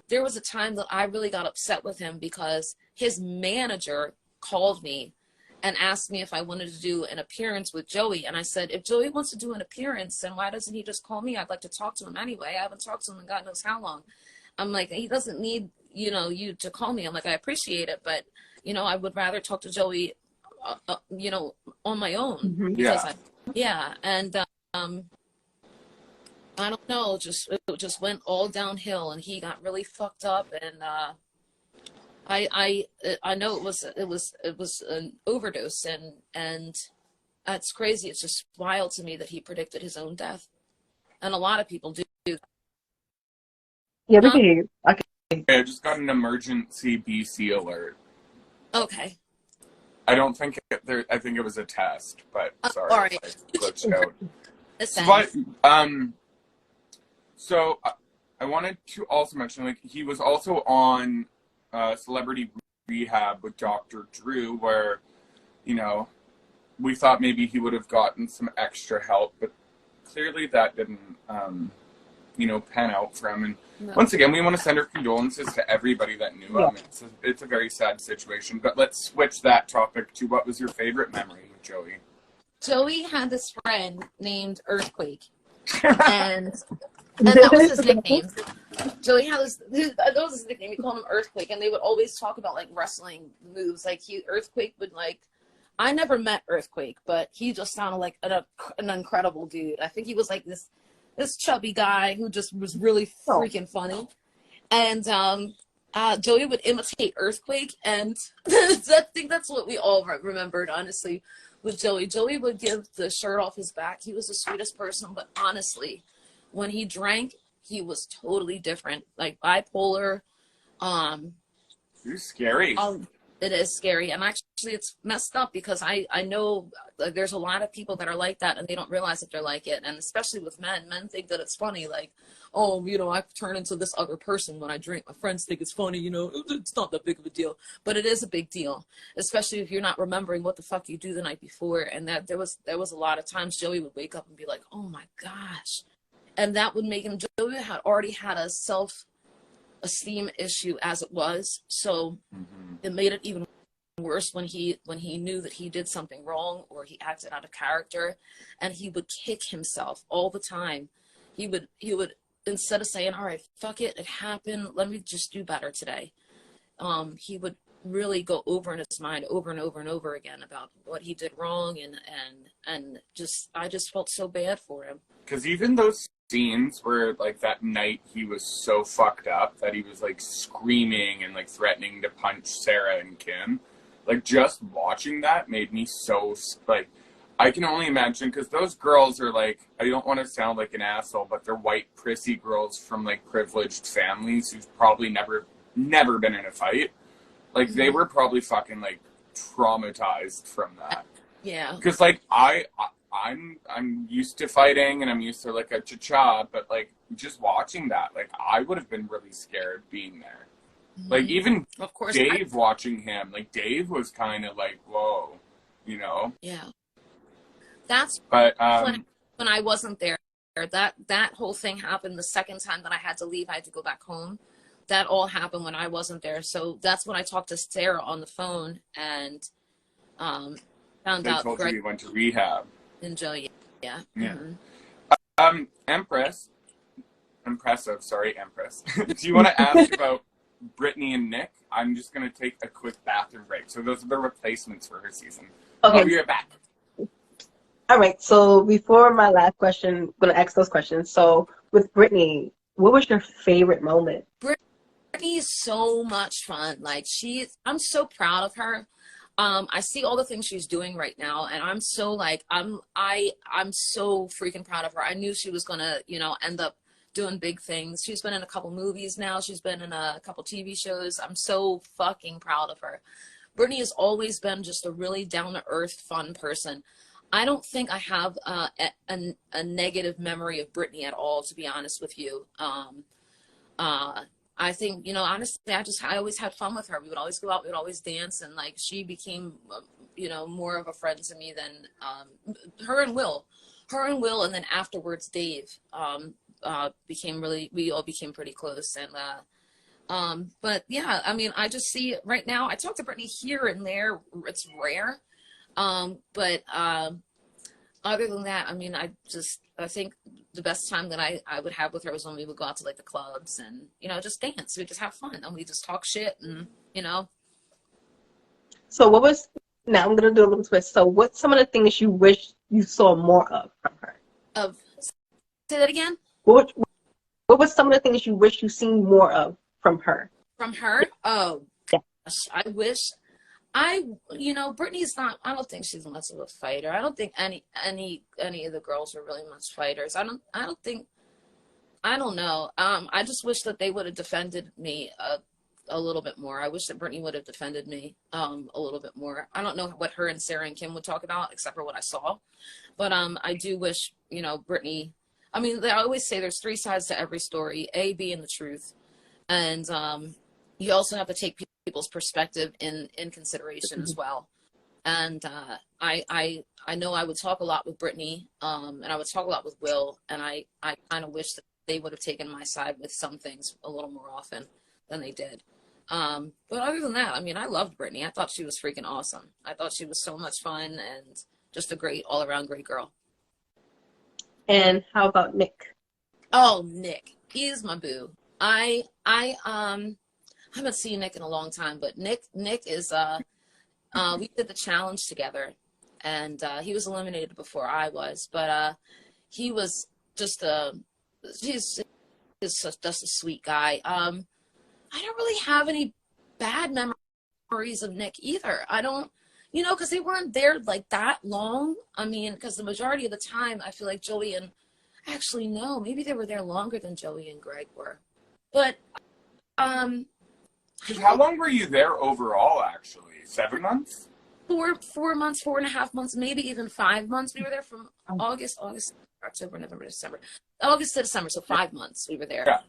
There was a time that I really got upset with him because his manager called me and asked me if I wanted to do an appearance with Joey. And I said, if Joey wants to do an appearance, then why doesn't he just call me? I'd like to talk to him anyway. I haven't talked to him in God knows how long. I'm like, he doesn't need, you to call me. I'm like, I appreciate it, but, I would rather talk to Joey, on my own. Mm-hmm. Yeah. And, I don't know, it just went all downhill, and he got really fucked up, and I know it was an overdose, and that's crazy. It's just wild to me that he predicted his own death, and a lot of people do. Yeah, we can hear you. Okay, I just got an emergency BC alert. Okay. I don't think I think it was a test, but sorry, all right. I glitched out. Listen. But So I wanted to also mention, like, he was also on Celebrity Rehab with Dr. Drew, where, you know, we thought maybe he would have gotten some extra help, but clearly that didn't, you know, pan out for him. And once again, we want to send our condolences to everybody that knew him. It's a very sad situation. But let's switch that topic to what was your favorite memory with Joey? Joey had this friend named Earthquake, and that was his nickname. Joey had that was his nickname. We called him Earthquake, and they would always talk about like wrestling moves. Like Earthquake would like. I never met Earthquake, but he just sounded like an incredible dude. I think he was like this chubby guy who just was really freaking funny. And Joey would imitate Earthquake, and I think that's what we all remembered, honestly, with Joey. Joey would give the shirt off his back. He was the sweetest person, but honestly, when he drank, he was totally different, like bipolar. You're scary. It is scary, and actually it's messed up because I know there's a lot of people that are like that and they don't realize that they're like it, and especially with men think that it's funny, like, oh, you know, I turn into this other person when I drink. My friends think it's funny, you know, it's not that big of a deal, but it is a big deal, especially if you're not remembering what the fuck you do the night before. And that there was a lot of times Joey would wake up and be like, oh my gosh, and that would make him. Joey had already had a self-esteem issue as it was, so it made it even worse when he knew that he did something wrong or he acted out of character, and he would kick himself all the time. He would instead of saying, all right, fuck it, it happened, let me just do better today, he would really go over in his mind over and over and over again about what he did wrong, and just I just felt so bad for him. Because even those scenes where, like, that night he was so fucked up that he was, like, screaming and, like, threatening to punch Sarah and Kim, like, just watching that made me so, like, I can only imagine, because those girls are, like, I don't want to sound like an asshole, but they're white, prissy girls from, like, privileged families who've probably never been in a fight. Like, they were probably fucking, like, traumatized from that. Yeah. Because, like, I'm used to fighting and I'm used to, like, a cha-cha, but, like, just watching that, like, I would have been really scared being there. Like, even of course, Dave watching him, like, Dave was kind of like, whoa, you know? Yeah. That's but when I wasn't there. That whole thing happened the second time that I had to leave. I had to go back home. That all happened when I wasn't there. So that's when I talked to Sarah on the phone and found out told Greg you went to rehab. and Joey. Yeah. Yeah. Mm-hmm. Empress. Do you want to ask about Brittany and Nick? I'm just going to take a quick bathroom break. So those are the replacements for her season. Okay. I'll be right back. All right. So before my last question, I'm going to ask those questions. So with Brittany, what was your favorite moment? Brittany is so much fun. Like, I'm so proud of her. I see all the things she's doing right now, and I'm so like, I'm so freaking proud of her. I knew she was gonna, you know, end up doing big things. She's been in a couple movies now. She's been in a couple TV shows. I'm so fucking proud of her. Brittany has always been just a really down-to-earth, fun person. I don't think I have a negative memory of Brittany at all, to be honest with you. I think, you know, honestly, I always had fun with her. We would always go out, we would always dance, and like she became, you know, more of a friend to me than her and Will, and then afterwards Dave we all became pretty close. And but yeah, I mean, I just see right now. I talk to Brittany here and there. It's rare, but other than that, I mean, I think the best time that I would have with her was when we would go out to like the clubs and, you know, just dance. We just have fun and we just talk shit and, you know. So now I'm going to do a little twist. So what's some of the things you wish you saw more of from her? Say that again? What was some of the things you wish you seen more of from her? From her? Oh, yeah. Gosh, I wish. You know, Brittany's not, I don't think she's much of a fighter. I don't think any of the girls are really much fighters. I don't know. I just wish that they would have defended me a little bit more. I wish that Brittany would have defended me a little bit more. I don't know what her and Sarah and Kim would talk about except for what I saw. But I do wish, you know, Brittany, I mean, they always say there's three sides to every story, A being the truth. And you also have to take people's perspective in consideration as well. And I know I would talk a lot with Brittany, and I would talk a lot with Will, and I kind of wish that they would have taken my side with some things a little more often than they did. But other than that, I mean, I loved Brittany. I thought she was freaking awesome. I thought she was so much fun and just a great, all-around great girl. And how about Nick? Oh, Nick. He is my boo. I haven't seen Nick in a long time, but Nick is, we did the challenge together, and he was eliminated before I was, but he was just he's just a sweet guy. I don't really have any bad memories of Nick either. I don't, because they weren't there like that long. I mean, because the majority of the time, I feel like Joey and, actually, no, maybe they were there longer than Joey and Greg were. But, how long were you there overall, actually? 7 months? 4 months, 4.5 months, maybe even 5 months. We were there from August, October, November, December. August to December, so 5 months we were there. Yeah.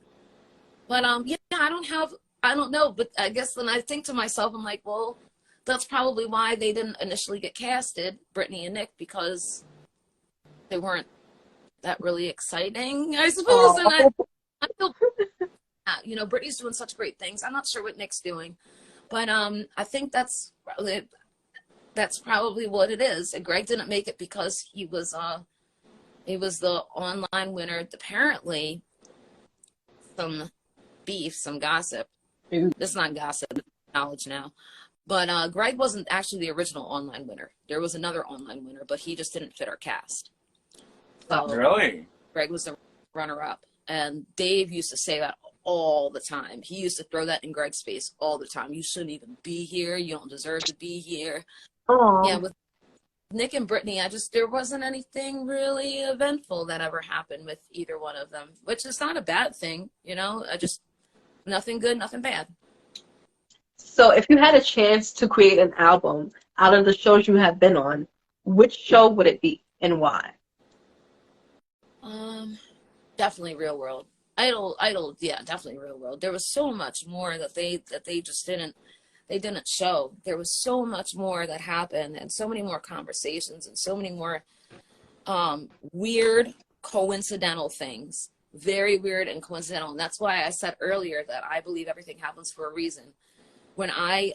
But yeah, I don't know, but I guess then I think to myself, I'm like, well, that's probably why they didn't initially get casted, Brittany and Nick, because they weren't that really exciting, I suppose. And I feel, Brittany's doing such great things. I'm not sure what Nick's doing, but I think that's probably what it is. And Greg didn't make it because he was the online winner. Apparently, some beef, some gossip. This is not gossip, it's knowledge now. But Greg wasn't actually the original online winner. There was another online winner, but he just didn't fit our cast. So Really? Greg was the runner-up. And Dave used to say that all the time. He used to throw that in Greg's face all the time. You shouldn't even be here. You don't deserve to be here. Aww. Yeah, with Nick and Brittany, there wasn't anything really eventful that ever happened with either one of them, which is not a bad thing, nothing good, nothing bad. So if you had a chance to create an album out of the shows you have been on, which show would it be and why? Definitely Real World. Idol, yeah, definitely Real World. There was so much more that they just didn't show. There was so much more that happened, and so many more conversations, and so many more weird, coincidental things. Very weird and coincidental. And that's why I said earlier that I believe everything happens for a reason. When I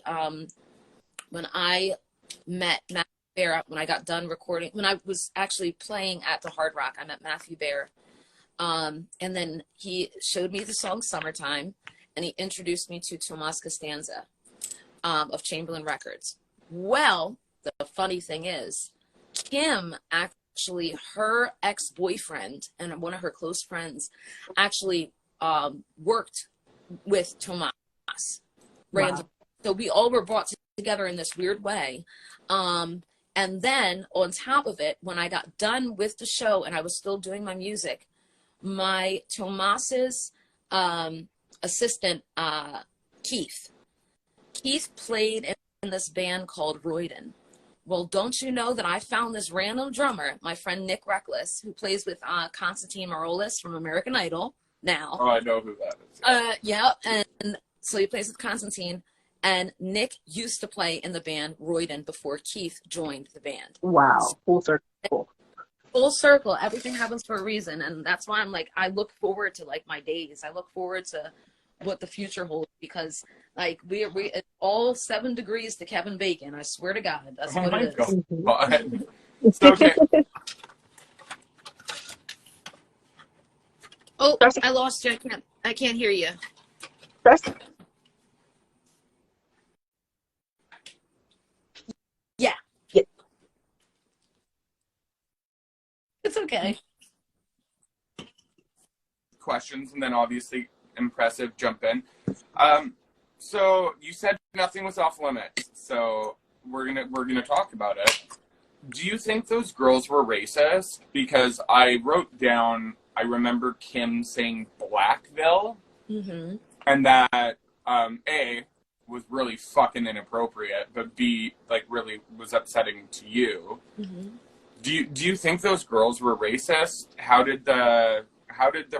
met Matthew Bear, when I got done recording, when I was actually playing at the Hard Rock, I met Matthew Bear. And then he showed me the song Summertime, and he introduced me to Tomas Costanza of Chamberlain Records. Well, the funny thing is, Kim actually, her ex-boyfriend and one of her close friends actually worked with Tomas. Wow. So we all were brought together in this weird way. And then on top of it, when I got done with the show and I was still doing my music, my Tomas's assistant, Keith played in this band called Royden. Well, don't you know that I found this random drummer, my friend Nick Reckless, who plays with Constantine Maroulis from American Idol now. Oh, I know who that is. Yeah, and so he plays with Constantine, and Nick used to play in the band Royden before Keith joined the band. Wow, full circle. Full circle. Everything happens for a reason, and that's why I'm like, I look forward to like my days. I look forward to what the future holds, because like we it's all 7 degrees to Kevin Bacon. I swear to God, that's what it is. God. Okay. Oh, I lost you. I can't hear you. Yeah. It's okay. Questions, and then obviously impressive jump in. So you said nothing was off limits, so we're gonna talk about it. Do you think those girls were racist? Because I wrote down, I remember Kim saying Blackville, and that A, was really fucking inappropriate, but B, like really was upsetting to you. Do you think those girls were racist? How did the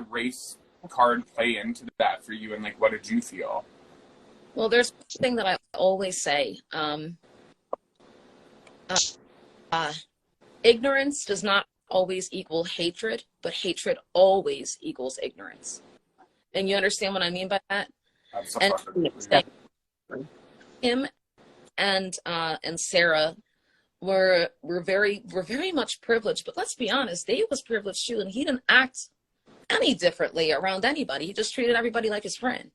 race card play into that for you, and like what did you feel? Well, there's one thing that I always say. Uh, Ignorance does not always equal hatred, but hatred always equals ignorance. And you understand what I mean by that? And Absolutely. him and Sarah were very much privileged, but let's be honest, Dave was privileged too, and he didn't act any differently around anybody. He just treated everybody like his friend,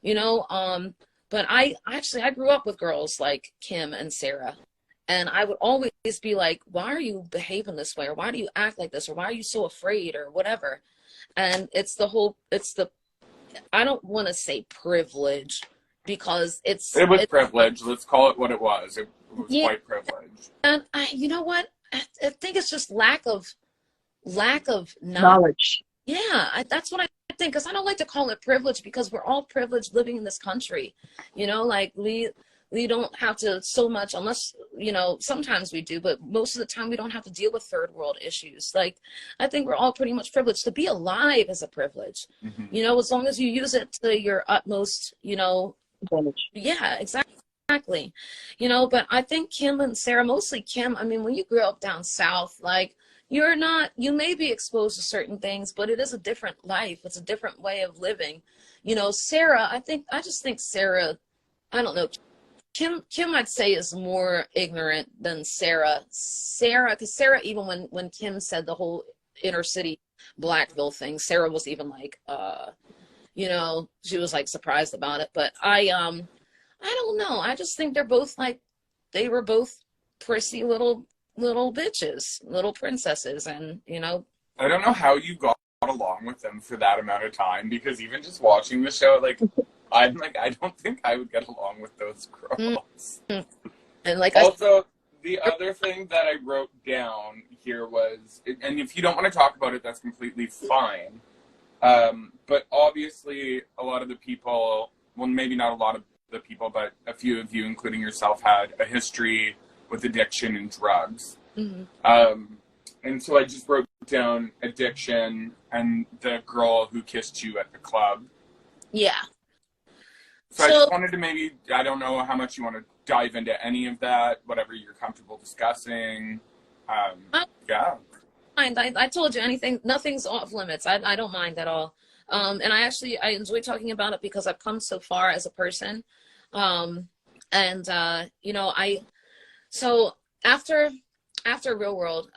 you know. But I grew up with girls like Kim and Sarah, and I would always be like, why are you behaving this way, or why do you act like this, or why are you so afraid, or whatever. And it's the I don't want to say privilege, because It was privilege. Let's call it what it was. It was quite privileged. And you know what? I think it's just lack of Knowledge. Yeah, that's what I think, because I don't like to call it privilege, because we're all privileged living in this country. You know, like we don't have to so much, unless, you know, sometimes we do, but most of the time we don't have to deal with third world issues. Like, I think we're all pretty much privileged. To be alive is a privilege, you know, as long as you use it to your utmost, you know. Advantage. Yeah, exactly. You know, but I think Kim and Sarah, mostly Kim, I mean, when you grew up down south, like, you may be exposed to certain things, but it is a different life. It's a different way of living. You know, Sarah, I just think Sarah, I don't know, Kim I'd say is more ignorant than Sarah. Because Sarah, even when Kim said the whole inner city Blackville thing, Sarah was even like, you know, she was like surprised about it. But I don't know. I just think they were both prissy little bitches, little princesses, and you know. I don't know how you got along with them for that amount of time, because even just watching the show, like, I'm like, I don't think I would get along with those girls. And like, also, the other thing that I wrote down here was, and if you don't want to talk about it, that's completely fine. But obviously, a lot of the people, well, maybe not a lot of the people, but a few of you, including yourself, had a history with addiction and drugs. And so I just wrote down addiction and the girl who kissed you at the club. Yeah. So I just wanted to maybe, I don't know how much you want to dive into any of that, whatever you're comfortable discussing. Yeah. I told you, nothing's off limits. I don't mind at all. And I enjoy talking about it, because I've come so far as a person. You know, so after Real World,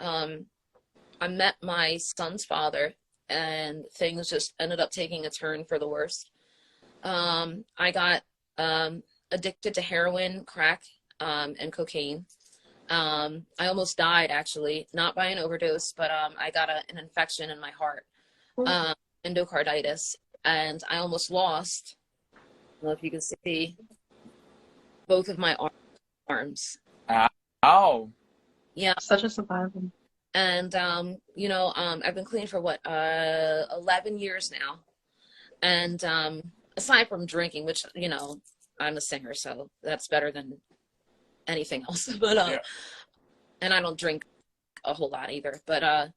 I met my son's father, and things just ended up taking a turn for the worst. I got addicted to heroin, crack, and cocaine. I almost died, actually, not by an overdose, but I got an infection in my heart, endocarditis, and I almost lost, I don't know if you can see, both of my arms. Ow. Yeah. Such a survivor. And, you know, I've been clean for 11 years now. And aside from drinking, which, you know, I'm a singer, so that's better than anything else. But Yeah. and I don't drink a whole lot either. But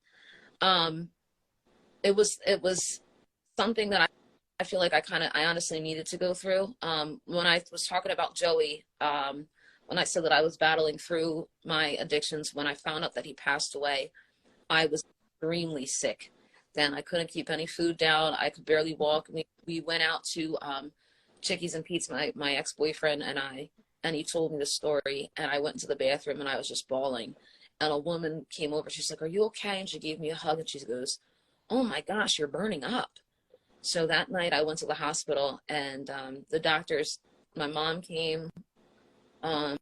it was something that I feel like I honestly needed to go through. When I was talking about Joey, when I said that I was battling through my addictions, when I found out that he passed away, I was extremely sick. Then I couldn't keep any food down. I could barely walk. We went out to Chickies and Pete's, my ex-boyfriend and I, and he told me the story, and I went into the bathroom and I was just bawling. And a woman came over. She's like, "Are you okay?" And she gave me a hug, and she goes, "Oh my gosh, you're burning up." So that night I went to the hospital, and the doctors, my mom came, and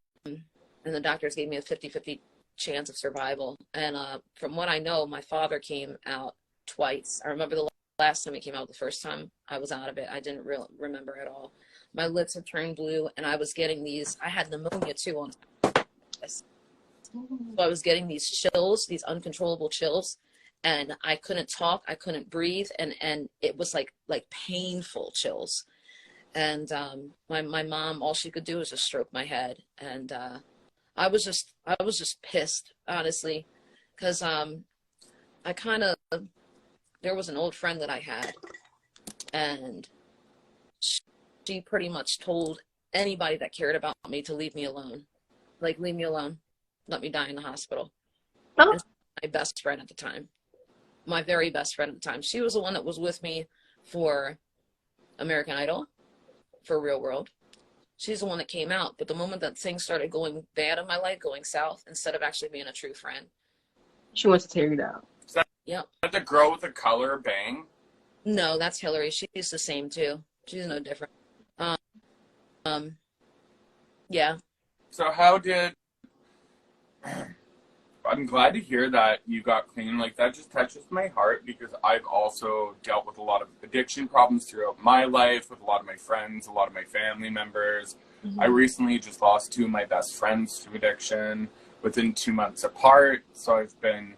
the doctors gave me a 50-50 chance of survival. And from what I know, my father came out twice. I remember the last time he came out. The first time I was out of it, I didn't remember at all. My lips had turned blue, and I was getting these, I had pneumonia too on top of this. So I was getting these chills, these uncontrollable chills, and I couldn't talk, I couldn't breathe, and it was like painful chills. And my mom, all she could do was just stroke my head, and I was just pissed, honestly. because I kind of, there was an old friend that I had, and she pretty much told anybody that cared about me to leave me alone. Like, leave me alone. Let me die in the hospital. Oh. And my best friend at the time. My very best friend at the time. She was the one that was with me for American Idol, for Real World. She's the one that came out. But the moment that things started going bad in my life, going south, instead of actually being a true friend, She wants to tear you down. yep. Is that the girl with the color bang? No, that's Hillary. She's the same too. She's no different. Yeah. So how did... I'm glad to hear that you got clean. Like, that just touches my heart, because I've also dealt with a lot of addiction problems throughout my life, with a lot of my friends, a lot of my family members. Mm-hmm. I recently just lost 2 of my best friends to addiction within 2 months apart. So I've been,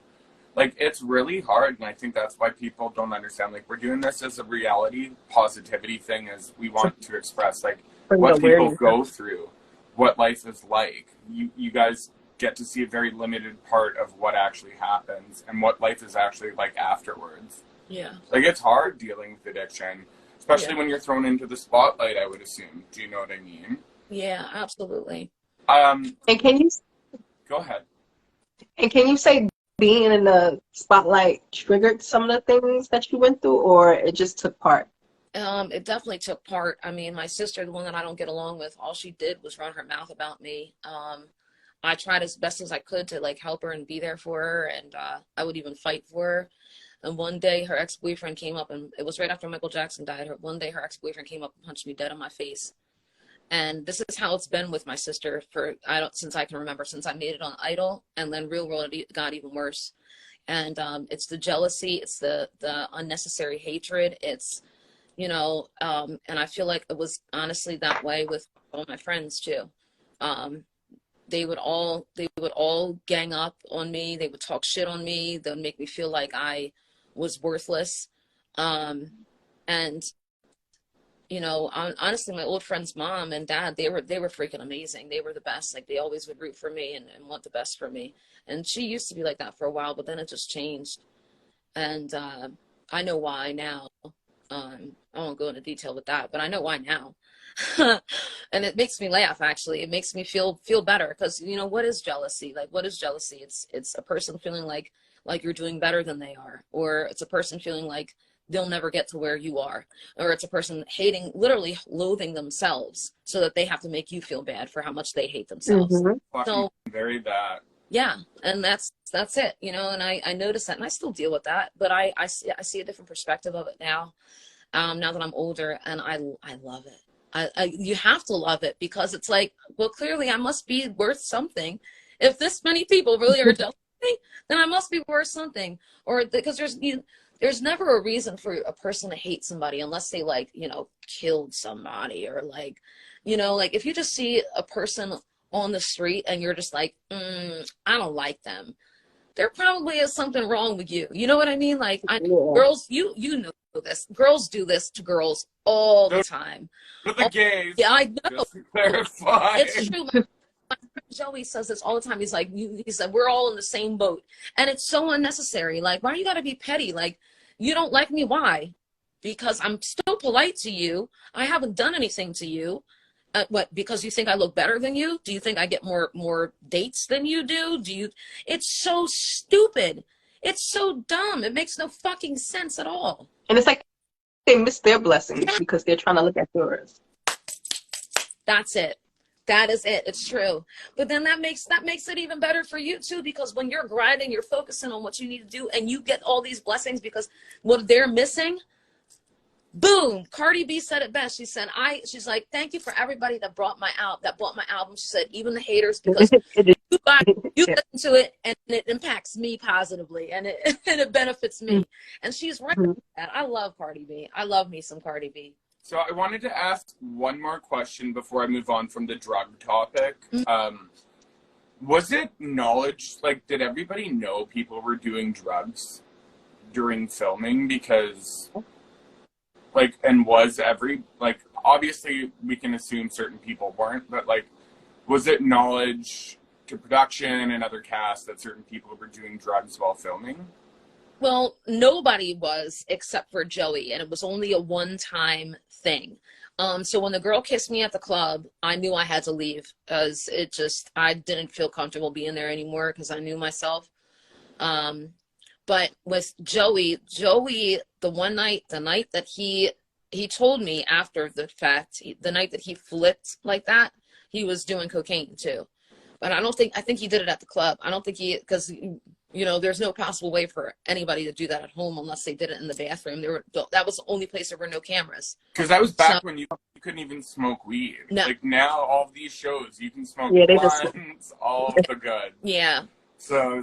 like, it's really hard. And I think that's why people don't understand. Like, we're doing this as a reality positivity thing, as we want to express, like, what people go through, what life is like. You guys get to see a very limited part of what actually happens and what life is actually like afterwards. Yeah. Like, it's hard dealing with addiction, especially when you're thrown into the spotlight, I would assume. Do you know what I mean? Yeah, absolutely. And can you Go ahead. And can you say being in the spotlight triggered some of the things that you went through, or it just took part? It definitely took part. I mean, my sister, the one that I don't get along with, all she did was run her mouth about me. I tried as best as I could to, like, help her and be there for her, and I would even fight for her. And one day her ex-boyfriend came up, and it was right after Michael Jackson died. One day her ex-boyfriend came up and punched me dead in my face. And this is how it's been with my sister since I can remember, since I made it on Idol, and then Real World got even worse. And it's the jealousy, it's the unnecessary hatred, it's, you know, and I feel like it was honestly that way with all my friends too. They would all gang up on me. They would talk shit on me. They would make me feel like I was worthless. And, you know, honestly, my old friend's mom and dad, they were freaking amazing. They were the best. Like, they always would root for me and want the best for me. And she used to be like that for a while, but then it just changed. And I know why now. I won't go into detail with that, but I know why now. And it makes me laugh, actually. It makes me feel better, because, you know, what is jealousy? Like, what is jealousy? It's a person feeling like you're doing better than they are, or it's a person feeling like they'll never get to where you are, or it's a person literally loathing themselves so that they have to make you feel bad for how much they hate themselves. Mm-hmm. So Very bad. yeah, and that's it, you know. And I noticed that, and I still deal with that, but I see a different perspective of it now. Now that I'm older, and I love it. You have to love it, because it's like, well, clearly I must be worth something. If this many people really are jealous of me, then I must be worth something. Or because there's never a reason for a person to hate somebody unless they, like, you know, killed somebody, or, like, you know, like, if you just see a person on the street and you're just like, I don't like them, there probably is something wrong with you. You know what I mean? Like, girls, you know this. Girls do this to girls all the time. With the gays. Yeah, I know. Just to clarify. It's true. My friend Joey says this all the time. He's like, he said, we're all in the same boat. And it's so unnecessary. Like, why you got to be petty? Like, you don't like me. Why? Because I'm still polite to you. I haven't done anything to you. What, because you think I look better than you? Do you think I get more dates than you do? It's so stupid. It's so dumb. It makes no fucking sense at all. And it's like they miss their blessings because they're trying to look at yours. That's it. That is it. It's true. But then that makes it even better for you too, because when you're grinding, you're focusing on what you need to do, and you get all these blessings because what they're missing. Boom. Cardi B said it best. She said, she's like, thank you for everybody that bought my album. She said, even the haters, because you listen to it and it impacts me positively, and it benefits me. And she's right with that. I love Cardi B. I love me some Cardi B. So I wanted to ask one more question before I move on from the drug topic. Was it knowledge, like, did everybody know people were doing drugs during filming? Because, like, and was obviously we can assume certain people weren't, but, like, was it knowledge to production and other casts that certain people were doing drugs while filming? Well, nobody was except for Joey, and it was only a one-time thing. So when the girl kissed me at the club, I knew I had to leave because I didn't feel comfortable being there anymore because I knew myself. But with Joey, the night that he told me after the fact, the night that he flipped like that, he was doing cocaine too. But I think he did it at the club. I don't think because, there's no possible way for anybody to do that at home unless they did it in the bathroom. That was the only place there were no cameras. Because that was back when you couldn't even smoke weed. No. Like now, all of these shows, you can smoke blunts, all of the good. Yeah. So,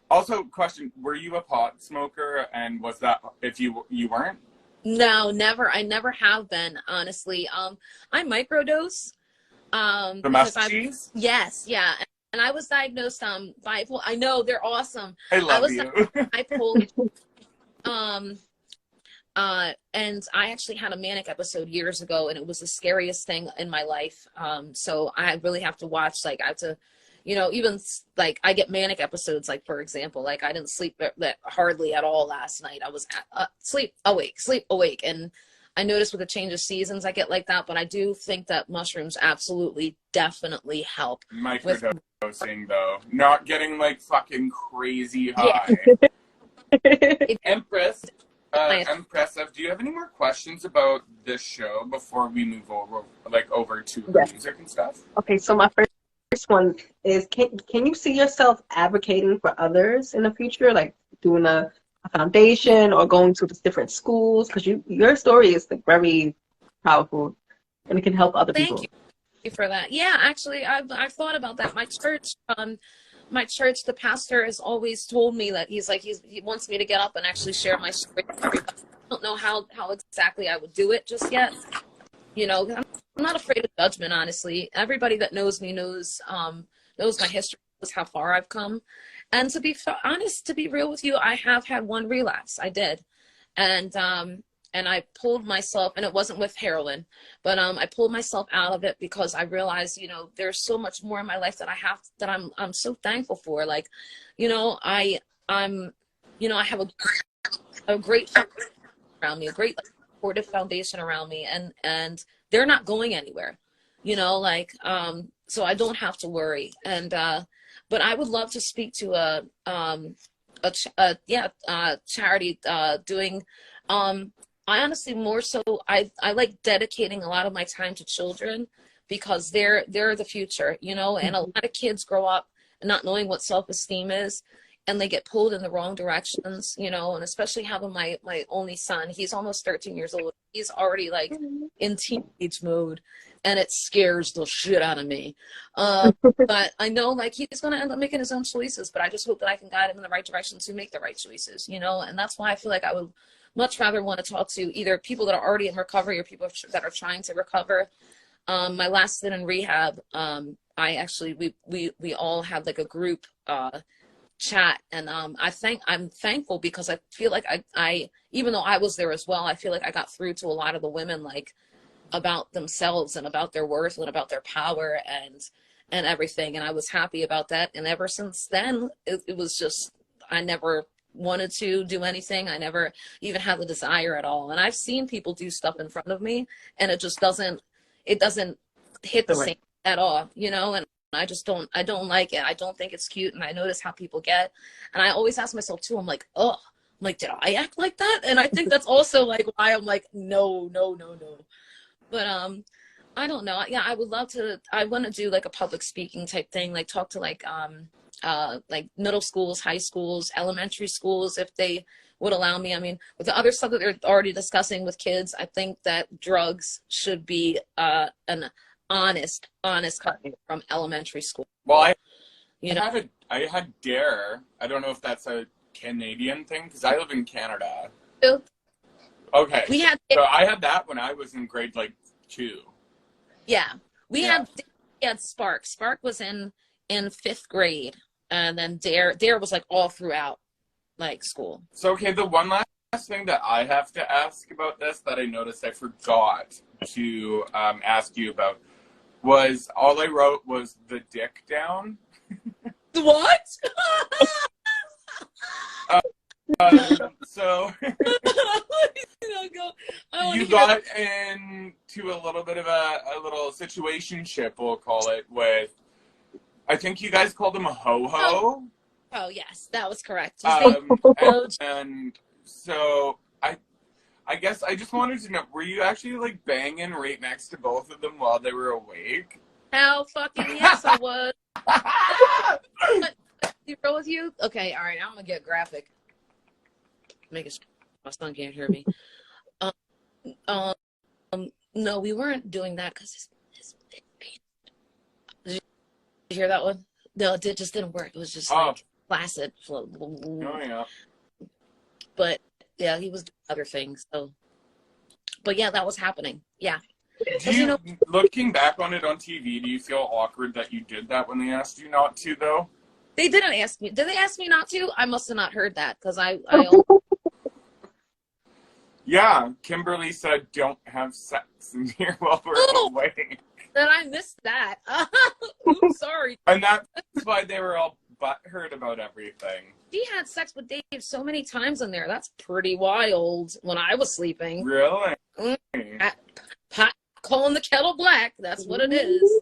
also, question, were you a pot smoker, and was that, if you weren't? No, never. I never have been, honestly. I microdose. The muscle cheese? Yes, yeah. And I was diagnosed bipolar. I know, they're awesome. I love you. Bipolar. And I actually had a manic episode years ago, and it was the scariest thing in my life. So I really have to watch, I have to, even I get manic episodes, for example, I didn't sleep hardly at all last night. I was sleep awake. And I noticed with the change of seasons, I get like that, but I do think that mushrooms absolutely, definitely help. Microdosing, though. Not getting, fucking crazy high. Yeah. Empress, do you have any more questions about this show before we move over to the music and stuff? Okay, so my first one is, can you see yourself advocating for others in the future, doing a foundation or going to different schools? Because your story is very powerful and it can help other people. Thank you for that. Yeah, actually, I've thought about that. My church, the pastor has always told me that he wants me to get up and actually share my story. I don't know how exactly I would do it just yet. I'm not afraid of judgment, honestly. Everybody that knows me knows my history, knows how far I've come. And to be honest, to be real with you, I have had one relapse. I did. And I pulled myself, and it wasn't with heroin, but I pulled myself out of it because I realized, there's so much more in my life that I'm so thankful for. I have a great foundation around me, a great supportive foundation around me, and they're not going anywhere, so I don't have to worry. And but I would love to speak to a charity doing. I honestly more so I like dedicating a lot of my time to children because they're the future, and a lot of kids grow up not knowing what self-esteem is, and they get pulled in the wrong directions, and especially having my only son. He's almost 13 years old. He's already in teenage mode, and it scares the shit out of me. But I know he's going to end up making his own choices, but I just hope that I can guide him in the right direction to make the right choices, and that's why I feel like I would much rather want to talk to either people that are already in recovery or people that are trying to recover. My last stint in rehab, we all had a group chat, and I'm thankful because I feel like I even though I was there as well, I feel like I got through to a lot of the women about themselves and about their worth and about their power and everything, and I was happy about that. And ever since then, it was just, I never wanted to do anything. I never even had the desire at all. And I've seen people do stuff in front of me, and it just doesn't hit the same at all, and I don't like it. I don't think it's cute. And I notice how people get, and I always ask myself too, I'm like, did I act like that? And I think that's also why I'm no. But I don't know. Yeah, I would love to. I want to do a public speaking type thing, talk to middle schools, high schools, elementary schools, if they would allow me. I mean, with the other stuff that they're already discussing with kids, I think that drugs should be an honest cut from elementary school. Well, I had DARE. I don't know if that's a Canadian thing because I live in Canada. Okay. So I had that when I was in grade 2. Yeah. We had Spark. Spark was in 5th grade, and then DARE was all throughout school. So okay, the one last thing that I have to ask about this that I noticed I forgot to ask you about was all I wrote was the dick down. What? So you got into a little bit of a little situationship, we'll call it, with, I think you guys called him a ho-ho. Oh yes, that was correct. And so I guess I just wanted to know, were you actually like banging right next to both of them while they were awake? Hell fucking yes, I was. You real with you? Okay, all right, I'm gonna get graphic. Make it my son can't hear me. No, we weren't doing that because his did you hear that one? No, it just didn't work. It was just like flaccid. Oh yeah. But yeah, he was doing other things. So, but yeah, that was happening. Yeah. Looking back on it on TV, do you feel awkward that you did that when they asked you not to, though? They didn't ask me. Did they ask me not to? I must have not heard that because I Yeah, Kimberly said don't have sex in here while we're away. Then I missed that. Oops, sorry. And that's why they were all butthurt about everything. She had sex with Dave so many times in there. That's pretty wild when I was sleeping. Really? Pot calling the kettle black. That's what it is.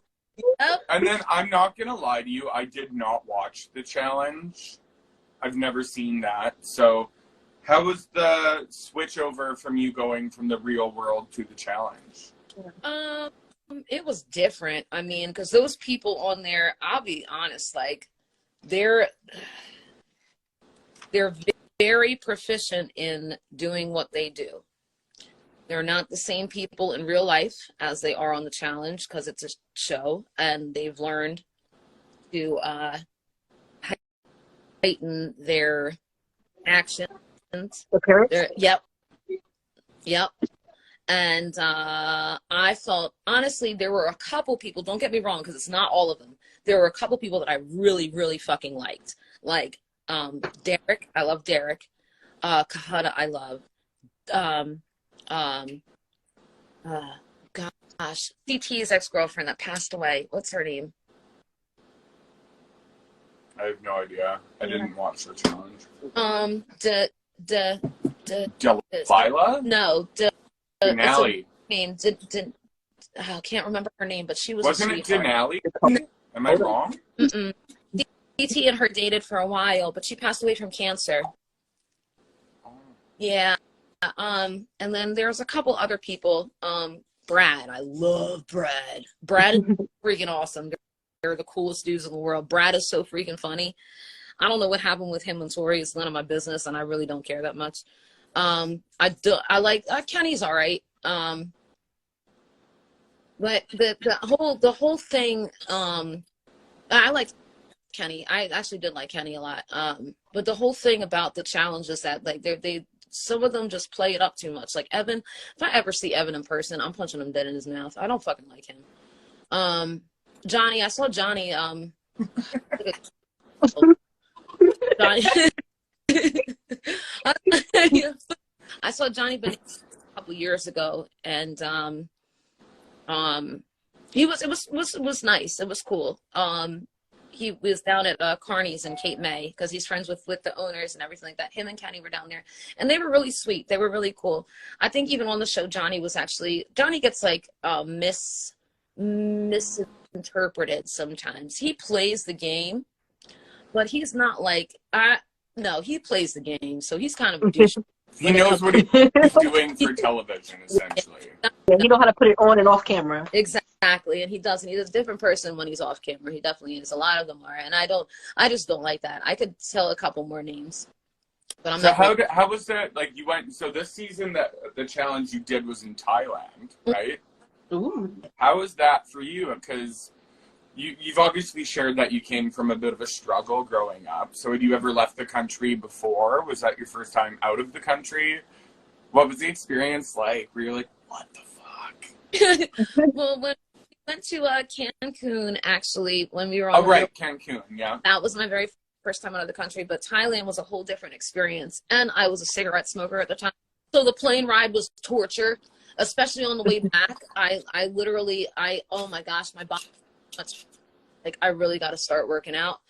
Yep. And then I'm not going to lie to you. I did not watch the challenge. I've never seen that. So how was the switch over from you going from the real world to the challenge? It was different. I mean, because those people on there, I'll be honest, like they're very proficient in doing what they do. They're not the same people in real life as they are on the challenge because it's a show, and they've learned to heighten their actions. Yep. And I felt, honestly, there were a couple people, don't get me wrong, because it's not all of them. There were a couple people that I really, really fucking liked. Like Derek, I love Derek. Kahada, I love. Gosh, CT's ex-girlfriend that passed away. What's her name? I have no idea. I didn't watch the challenge. Delilah? No, Denali. Name. I can't remember her name, but she was. Wasn't it Denali? Am I wrong? Mm-mm. DT and her dated for a while, but she passed away from cancer. Yeah. And then there's a couple other people. Brad, I love Brad. Brad is freaking awesome. They're the coolest dudes in the world. Brad is so freaking funny. I don't know what happened with him and Tori. It's none of my business, and I really don't care that much. I like Kenny's all right. But the whole thing, I like Kenny. I actually did like Kenny a lot. But the whole thing about the challenge is that like they some of them just play it up too much. Like Evan, if I ever see Evan in person, I'm punching him dead in his mouth. I don't fucking like him. Johnny, I saw Johnny. Johnny. I saw Johnny a couple years ago, and it was nice. It was cool. He was down at Carney's in Cape May because he's friends with the owners and everything like that. Him and Kenny were down there, and they were really sweet. They were really cool. I think even on the show, Johnny gets like misinterpreted sometimes. He plays the game, but he's not like no, he plays the game, so he's kind of a douche. He knows what he's doing for television, essentially. Yeah, he knows how to put it on and off camera. Exactly, and he doesn't. He's a different person when he's off camera. He definitely is. A lot of them are, and I just don't like that. I could tell a couple more names, but I'm so not. How was that? Like you went. So this season, the challenge you did was in Thailand, right? Ooh. How was that for you? Because you've obviously shared that you came from a bit of a struggle growing up. So had you ever left the country before? Was that your first time out of the country? What was the experience like? Were you like, what the fuck? Well, when we went to Cancun, actually, when we were on Cancun, yeah. That was my very first time out of the country, but Thailand was a whole different experience. And I was a cigarette smoker at the time. So the plane ride was torture, especially on the way back. I literally, oh my gosh, my body. like, I really got to start working out.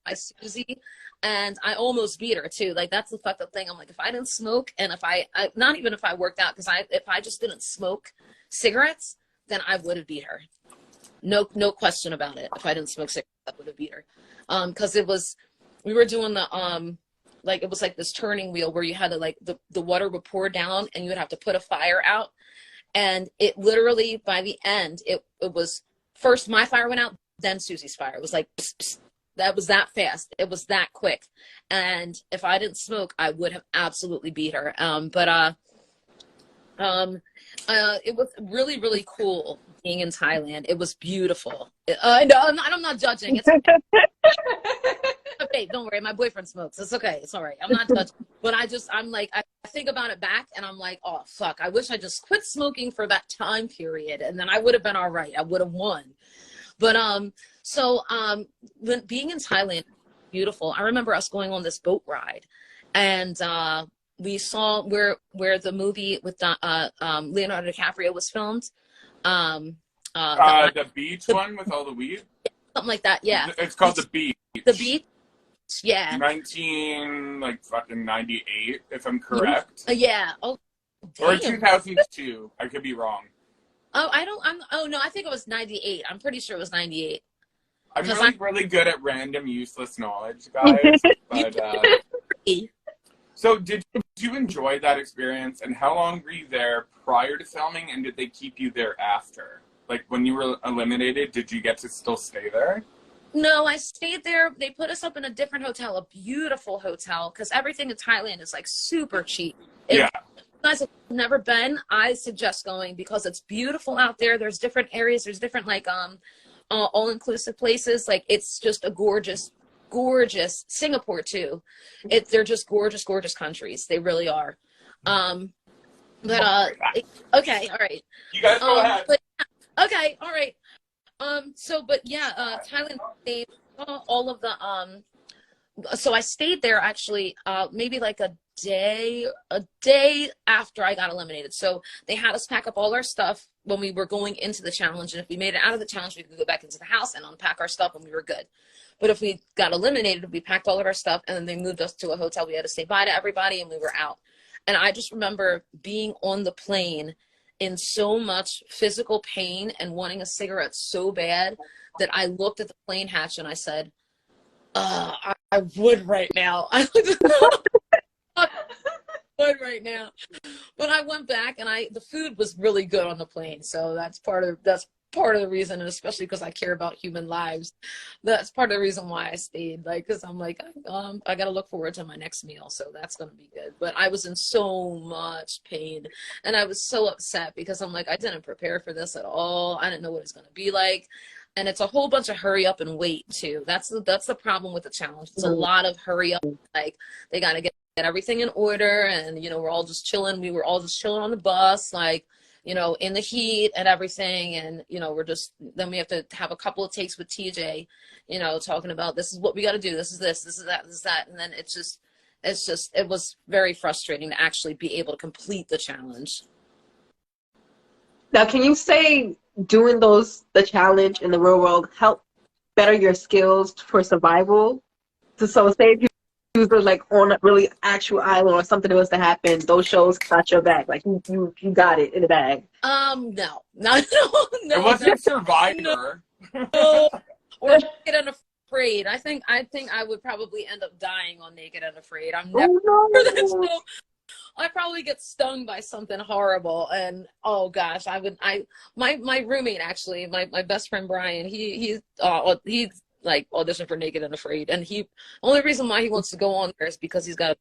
I Susie, and I almost beat her too. Like, that's the fucked up thing. I'm like, if I didn't smoke, and if I not even if I worked out, because if I just didn't smoke cigarettes, then I would have beat her. No question about it. If I didn't smoke cigarettes, I would have beat her. Because we were doing the like, it was like this turning wheel where you had to, like, the water would pour down and you would have to put a fire out, and it literally, by the end, it was first my fire went out, then Susie's fire. It was like, pss, pss. That was that fast. It was that quick. And if I didn't smoke, I would have absolutely beat her. It was really, really cool being in Thailand. It was beautiful. I'm not judging. It's okay. Don't worry. My boyfriend smokes. It's okay. It's all right. I'm not judging. But I'm like, I think about it back and I'm like, oh, fuck. I wish I just quit smoking for that time period. And then I would have been all right. I would have won. But, when being in Thailand, beautiful. I remember us going on this boat ride, and we saw where the movie with Leonardo DiCaprio was filmed. The beach one with all the weed? Something like that, yeah. It's called The Beach. The Beach? Yeah. 1998, if I'm correct. Yeah. Oh, damn. Or 2002. I could be wrong. Oh, no, I think it was 98. I'm pretty sure it was 98. I'm really good at random useless knowledge, guys. But, so did you enjoy that experience, and how long were you there prior to filming, and did they keep you there after? Like, when you were eliminated, did you get to still stay there? No, I stayed there. They put us up in a different hotel, a beautiful hotel, because everything in Thailand is, like, super cheap. Yeah. Guys have never been, I suggest going, because it's beautiful out there. There's different areas. There's different, like, all-inclusive places. Like, it's just a gorgeous Singapore too. They're just gorgeous countries. They really are. Okay, all right. You guys go ahead. Okay, all right. Thailand, they saw all of the so I stayed there actually maybe like a day after I got eliminated. So they had us pack up all our stuff when we were going into the challenge, and if we made it out of the challenge, we could go back into the house and unpack our stuff, and we were good. But if we got eliminated, we packed all of our stuff, and then they moved us to a hotel. We had to say bye to everybody, and we were out. And I just remember being on the plane in so much physical pain and wanting a cigarette so bad that I looked at the plane hatch and I said, I would right now. I would right now. But I went back, and the food was really good on the plane. So that's part of the reason, and especially because I care about human lives. That's part of the reason why I stayed. Like, because I'm like, I got to look forward to my next meal, so that's going to be good. But I was in so much pain, and I was so upset because I'm like, I didn't prepare for this at all. I didn't know what it's going to be like. And it's a whole bunch of hurry up and wait too. That's the problem with the challenge. It's a lot of hurry up. Like, they got to get everything in order, and we're all just chilling. We were all just chilling on the bus, like, in the heat and everything. And, then we have to have a couple of takes with TJ, talking about, this is what we got to do. This is this, this is that, this is that. And then it was very frustrating to actually be able to complete the challenge. Now, can you say doing the challenge in the real world help better your skills for survival? So say if you were like on a really actual island or something was to happen, those shows got your back. Like, you got it in the bag. No. It wasn't Survivor. No. Or Naked and Afraid. I think I would probably end up dying on Naked and Afraid. I'm never that show. I probably get stung by something horrible, and oh gosh, my roommate actually, my best friend Brian, he's like auditioned for Naked and Afraid, and only reason why he wants to go on there is because he's got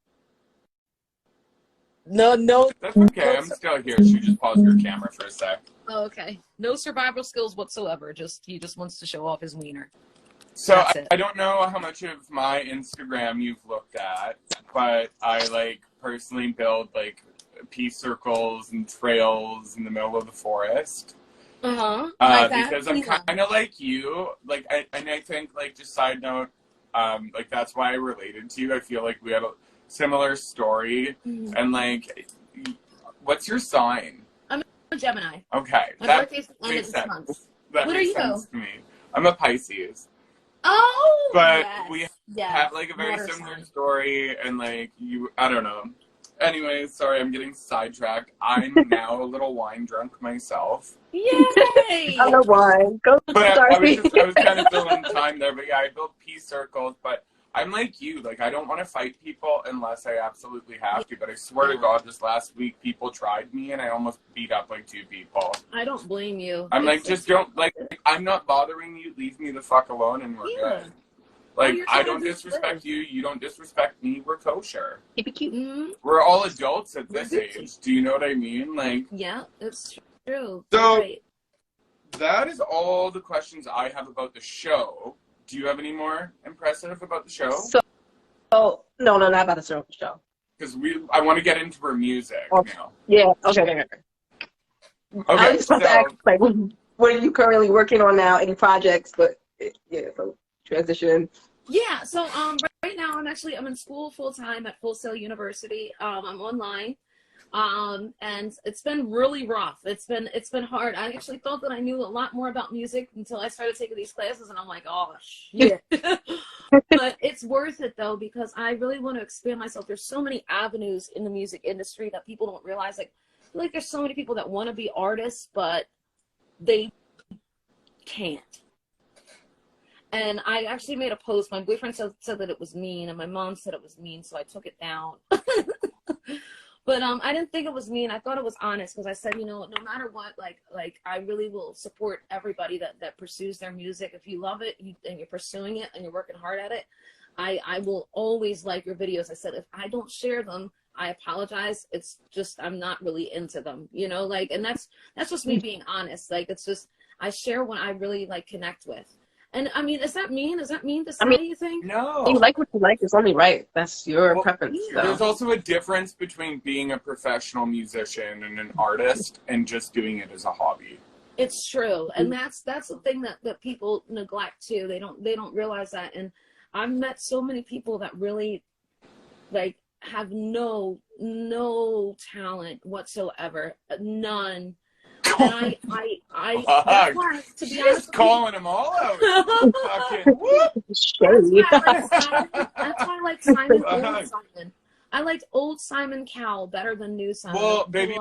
no. That's okay. I'm still here. You just pause your camera for a sec. Oh, okay. No survival skills whatsoever. He just wants to show off his wiener. So I don't know how much of my Instagram you've looked at, but I personally build peace circles and trails in the middle of the forest. Because I'm kind of like you, and I think, just side note, that's why I related to you. I feel like we had a similar story, and what's your sign? I'm a Gemini. Okay, My that birthday's makes sense. That What are makes you? sense to me. I'm a Pisces. Oh, But yes. we Yes. have like a very Water similar sign. story, and like I don't know. Anyway, sorry, I'm getting sidetracked. I'm now a little wine drunk myself. Yay! I love wine. Go, But I Darcy. was kind of filling time there. But yeah, I built peace circles. But I'm like you. Like, I don't want to fight people unless I absolutely have to. But I swear to God, this last week, people tried me, and I almost beat up like 2 people. I don't blame you. I'm like, just don't, like, I'm not bothering you. Leave me the fuck alone, and we're good. Like, you're I trying don't to disrespect you. You don't disrespect me. We're kosher. Keep it cute. Mm-hmm. We're all adults at this age. Do you know what I mean? Like, Yeah, it's true. So- Right. that is all the questions I have about the show. Do you have any more impressive about the show? So, no, not about the show. Because I want to get into her music now. Yeah, okay. I was Okay, just about to ask, like, what are you currently working on now? Any projects? But, yeah, so transition. Yeah, so right now I'm in school full time at Full Sail University. I'm online. And it's been really rough. It's been hard. I actually thought that I knew a lot more about music until I started taking these classes, and I'm like, oh shit. But it's worth it though, because I really want to expand myself. There's so many avenues in the music industry that people don't realize. Like there's so many people that want to be artists, but they can't. And I actually made a post. My boyfriend said that it was mean, and my mom said it was mean, so I took it down. But I didn't think it was mean. I thought it was honest, because I said, no matter what, like I really will support everybody that pursues their music. If you love it and you're pursuing it and you're working hard at it, I will always like your videos. I said, if I don't share them, I apologize. It's just I'm not really into them, and that's just me being honest. Like, it's just I share what I really connect with. And I mean, is that mean? Is that mean to say, you think? No. You like what you like. It's only right. That's your preference. Yeah. There's also a difference between being a professional musician and an artist and just doing it as a hobby. It's true. And that's the thing that people neglect too. They don't realize that. And I've met so many people that really have no talent whatsoever. None. And that's why, to be honest, calling them all out. Fucking whoop. That's why I like Simon. Old Simon. I liked old Simon Cowell better than new Simon. Well, baby,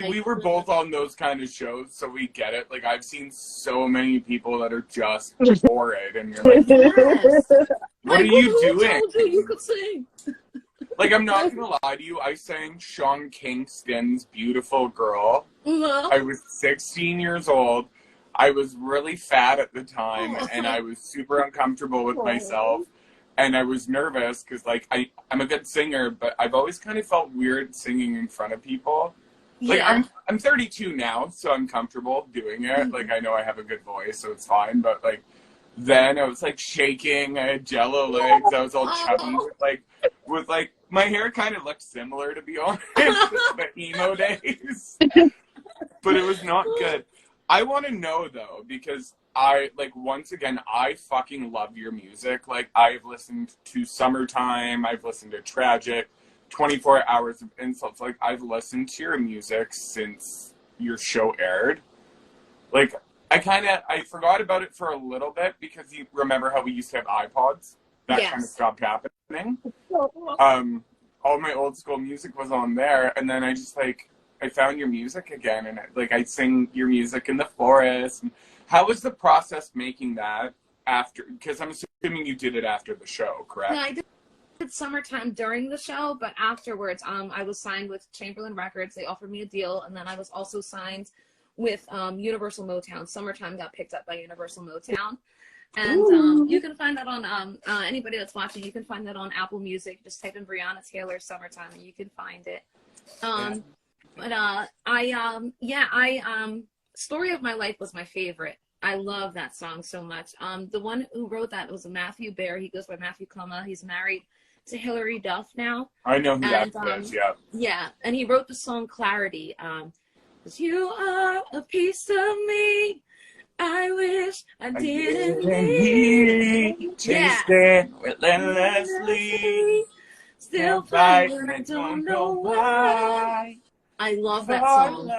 we were both on those kind of shows, so we get it. Like, I've seen so many people that are just horrid, and you're like, yes. what are you doing? Told you you could sing. Like, I'm not gonna lie to you. I sang Sean Kingston's "Beautiful Girl." Uh-huh. I was 16 years old. I was really fat at the time, and I was super uncomfortable with myself. And I was nervous because, I'm a good singer, but I've always kind of felt weird singing in front of people. Like, Yeah. I'm 32 now, so I'm comfortable doing it. Mm-hmm. Like, I know I have a good voice, so it's fine. But, then I was, shaking. I had jello legs. I was all chubby with my hair kind of looked similar, to be honest, the emo days. But it was not good. I want to know, though, because once again, I fucking love your music. I've listened to Summertime. I've listened to Tragic, 24 Hours of Insults. I've listened to your music since your show aired. I forgot about it for a little bit because you remember how we used to have iPods? That kind of stopped happening. All my old school music was on there, and then I just, I found your music again, and I sing your music in the forest. And how was the process making that after? Because I'm assuming you did it after the show, correct? Yeah, I did Summertime during the show, but afterwards, I was signed with Chamberlain Records. They offered me a deal, and then I was also signed with Universal Motown. Summertime got picked up by Universal Motown. And you can find that on anybody that's watching. You can find that on Apple Music. Just type in Brianna Taylor Summertime, and you can find it. But Story of My Life was my favorite. I love that song so much. The one who wrote that was Matthew Bear. He goes by Matthew Coma. He's married to Hilary Duff now. I know who that is. Yeah. Yeah, and he wrote the song Clarity. 'Cause you are a piece of me. I wish I didn't need. Chasing relentlessly. Still fighting, I don't know why. I love that song.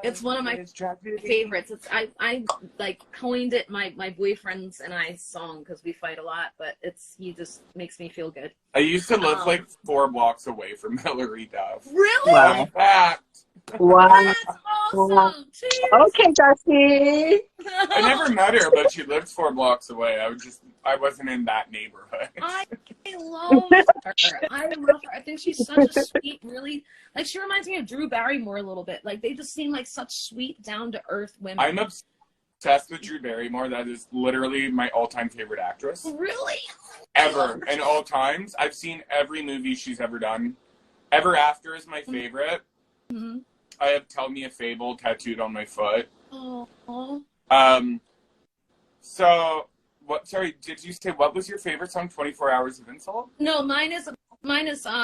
It's one of my favorites. I like coined it my boyfriend's and I song because we fight a lot, but he just makes me feel good. I used to live like 4 blocks away from Hillary Duff. Really? Wow. In fact, Wow. That's awesome. Cheers. Okay, Dusty. I never met her, but she lived 4 blocks away. I wasn't in that neighborhood. I love her. I love her. I think she's such a sweet, really, like, she reminds me of Drew Barrymore a little bit. Like, they just seem like such sweet, down-to-earth women. I'm obsessed with Drew Barrymore. That is literally my all-time favorite actress. Really? Ever. In all times. I've seen every movie she's ever done. Ever After is my favorite. Mm-hmm. I have Tell Me a Fable tattooed on my foot. Oh. So, sorry, did you say, what was your favorite song, 24 Hours of Insult? No, mine is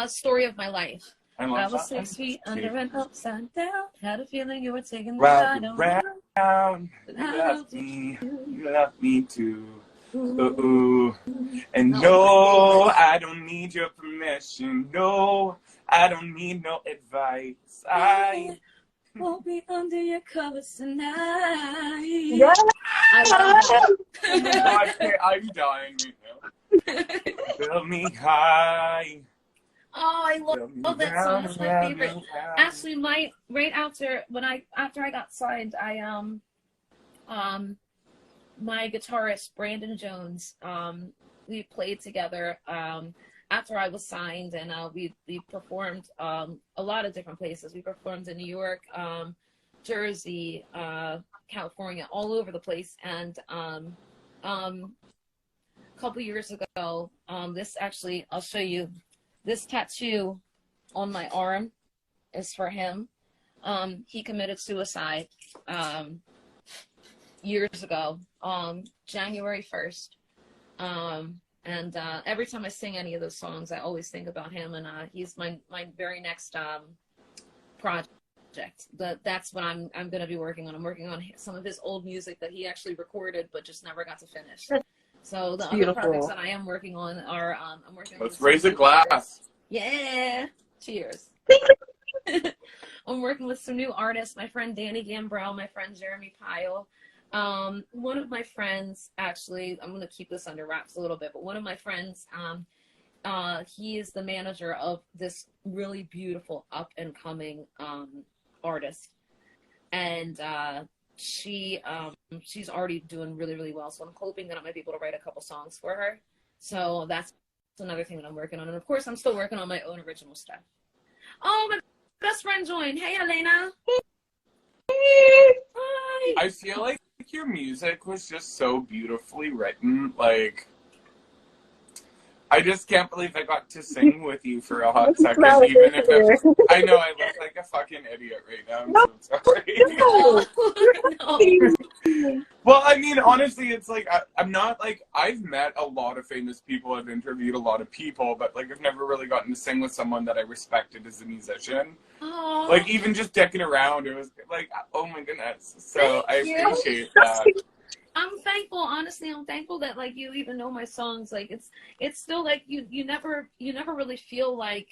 Story of My Life. I I love was that. so sweet under and upside down. Had a feeling you were taking the Round ride and round, you love me too. Ooh. And no, I don't need your permission. No, I don't need no advice. I won't be under your covers tonight. Yeah. I love God, I'm dying right now. Fill me high. Oh, I love that song. It's my favorite. Actually, right after I got signed, my guitarist Brandon Jones, we played together after I was signed, and we performed a lot of different places. We performed in New York, Jersey, California, all over the place. And a couple years ago, I'll show you. This tattoo on my arm is for him. He committed suicide years ago, January 1st. And every time I sing any of those songs, I always think about him. And he's my very next project. That's what I'm going to be working on. I'm working on some of his old music that he actually recorded, but just never got to finish. So the other projects that I am working on are I'm working on. Let's raise a glass. Yeah. Cheers. I'm working with some new artists. My friend Danny Gambrell, my friend Jeremy Pyle. One of my friends, actually, I'm going to keep this under wraps a little bit, but one of my friends, he is the manager of this really beautiful up and coming artist. And she's already doing really, really well. So I'm hoping that I might be able to write a couple songs for her. So that's another thing that I'm working on. And of course, I'm still working on my own original stuff. Oh, my best friend joined. Hey, Elena. Hi. I feel like your music was just so beautifully written. Like, I just can't believe I got to sing with you for a hot second, even if I know I look like a fucking idiot right now. I'm so sorry. No. Well, I mean, honestly, it's like, I'm not like, I've met a lot of famous people, I've interviewed a lot of people, but like, I've never really gotten to sing with someone that I respected as a musician. Aww. Like, even just dicking around, it was like, oh my goodness. So I appreciate that. I'm thankful, honestly. I'm thankful that like you even know my songs. Like it's still like you never really feel like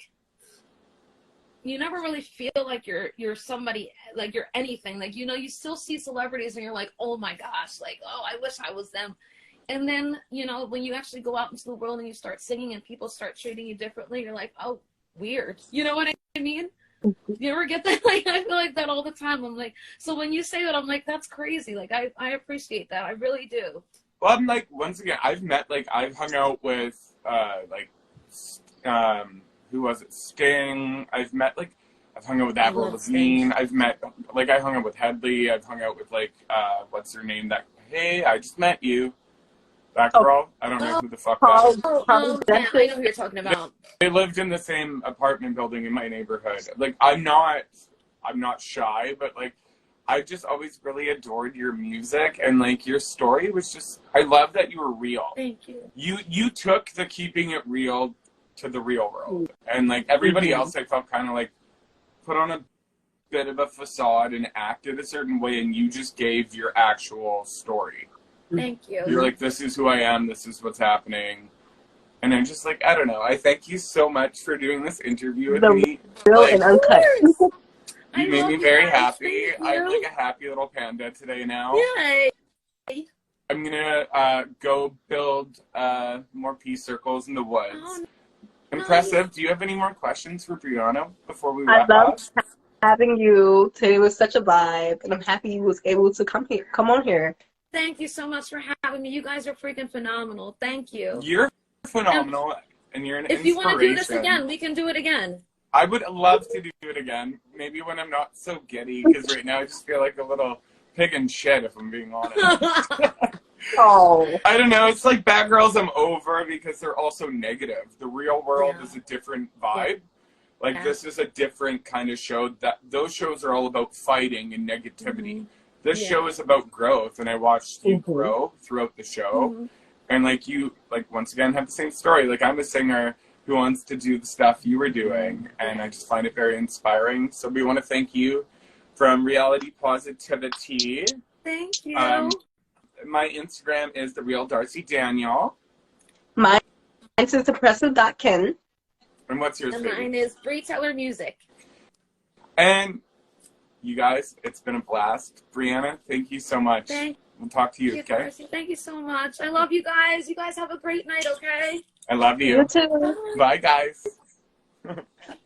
you're somebody, like you're anything. Like, you still see celebrities and you're like, oh my gosh, like, oh, I wish I was them. And then, when you actually go out into the world and you start singing and people start treating you differently, you're like, oh, weird. You know what I mean? You ever get that? Like, I feel like that all the time. I'm like, so when you say that, I'm like, that's crazy. Like, I appreciate that. I really do. Well, I'm like, once again, I've hung out with, who was it? Sting. I've hung out with Avril Lavigne. I hung out with Headley. I've hung out with, what's her name? Hey, I just met you. That girl? I don't know who the fuck that is. Yeah, I know who you're talking about. They lived in the same apartment building in my neighborhood. Like, I'm not shy, but like, I just always really adored your music, and like, your story was just, I love that you were real. Thank you. You took the keeping it real to the real world. And like, everybody else, I felt kind of like put on a bit of a facade and acted a certain way, and you just gave your actual story. Thank you. You're like, this is who I am, this is what's happening. And I'm just like, I don't know. I thank you so much for doing this interview with me. Real and uncut. You made love me you very guys. happy. Thank I'm you. like a happy little panda today now. Yay. I'm gonna go build more peace circles in the woods. Oh, Impressive. nice. Do you have any more questions for Brianna before we I wrap love up? having you. Today was such a vibe, and I'm happy you was able to come on here. Thank you so much for having me. You guys are freaking phenomenal. Thank you. You're phenomenal, and you're an If you want to do this inspiration. again, we can do it again. I would love to do it again. Maybe when I'm not so giddy, because right now I just feel like a little pig in shit, if I'm being honest. Oh, I don't know. It's like Bad Girls I'm over because they're also negative. The real world Yeah. is a different vibe. Like, Yeah. this is a different kind of show. That those shows are all about fighting and negativity. This Yeah. show is about growth, and I watched you Mhm. grow throughout the show. Mhm. And, like, you, like, once again, have the same story. Like, I'm a singer who wants to do the stuff you were doing, and I just find it very inspiring. So we want to thank you from Reality Positivity. Thank you. My Instagram is The Real Darcy Daniel. mine is impressive.ken. And what's yours, And baby? mine is Bree Teller Music. And you guys, it's been a blast. Brianna, thank you so much. Thank We'll talk to you, you, okay? Darcy. Thank you so much. I love you guys. You guys have a great night, okay? I love You you. too. Bye. Bye, guys.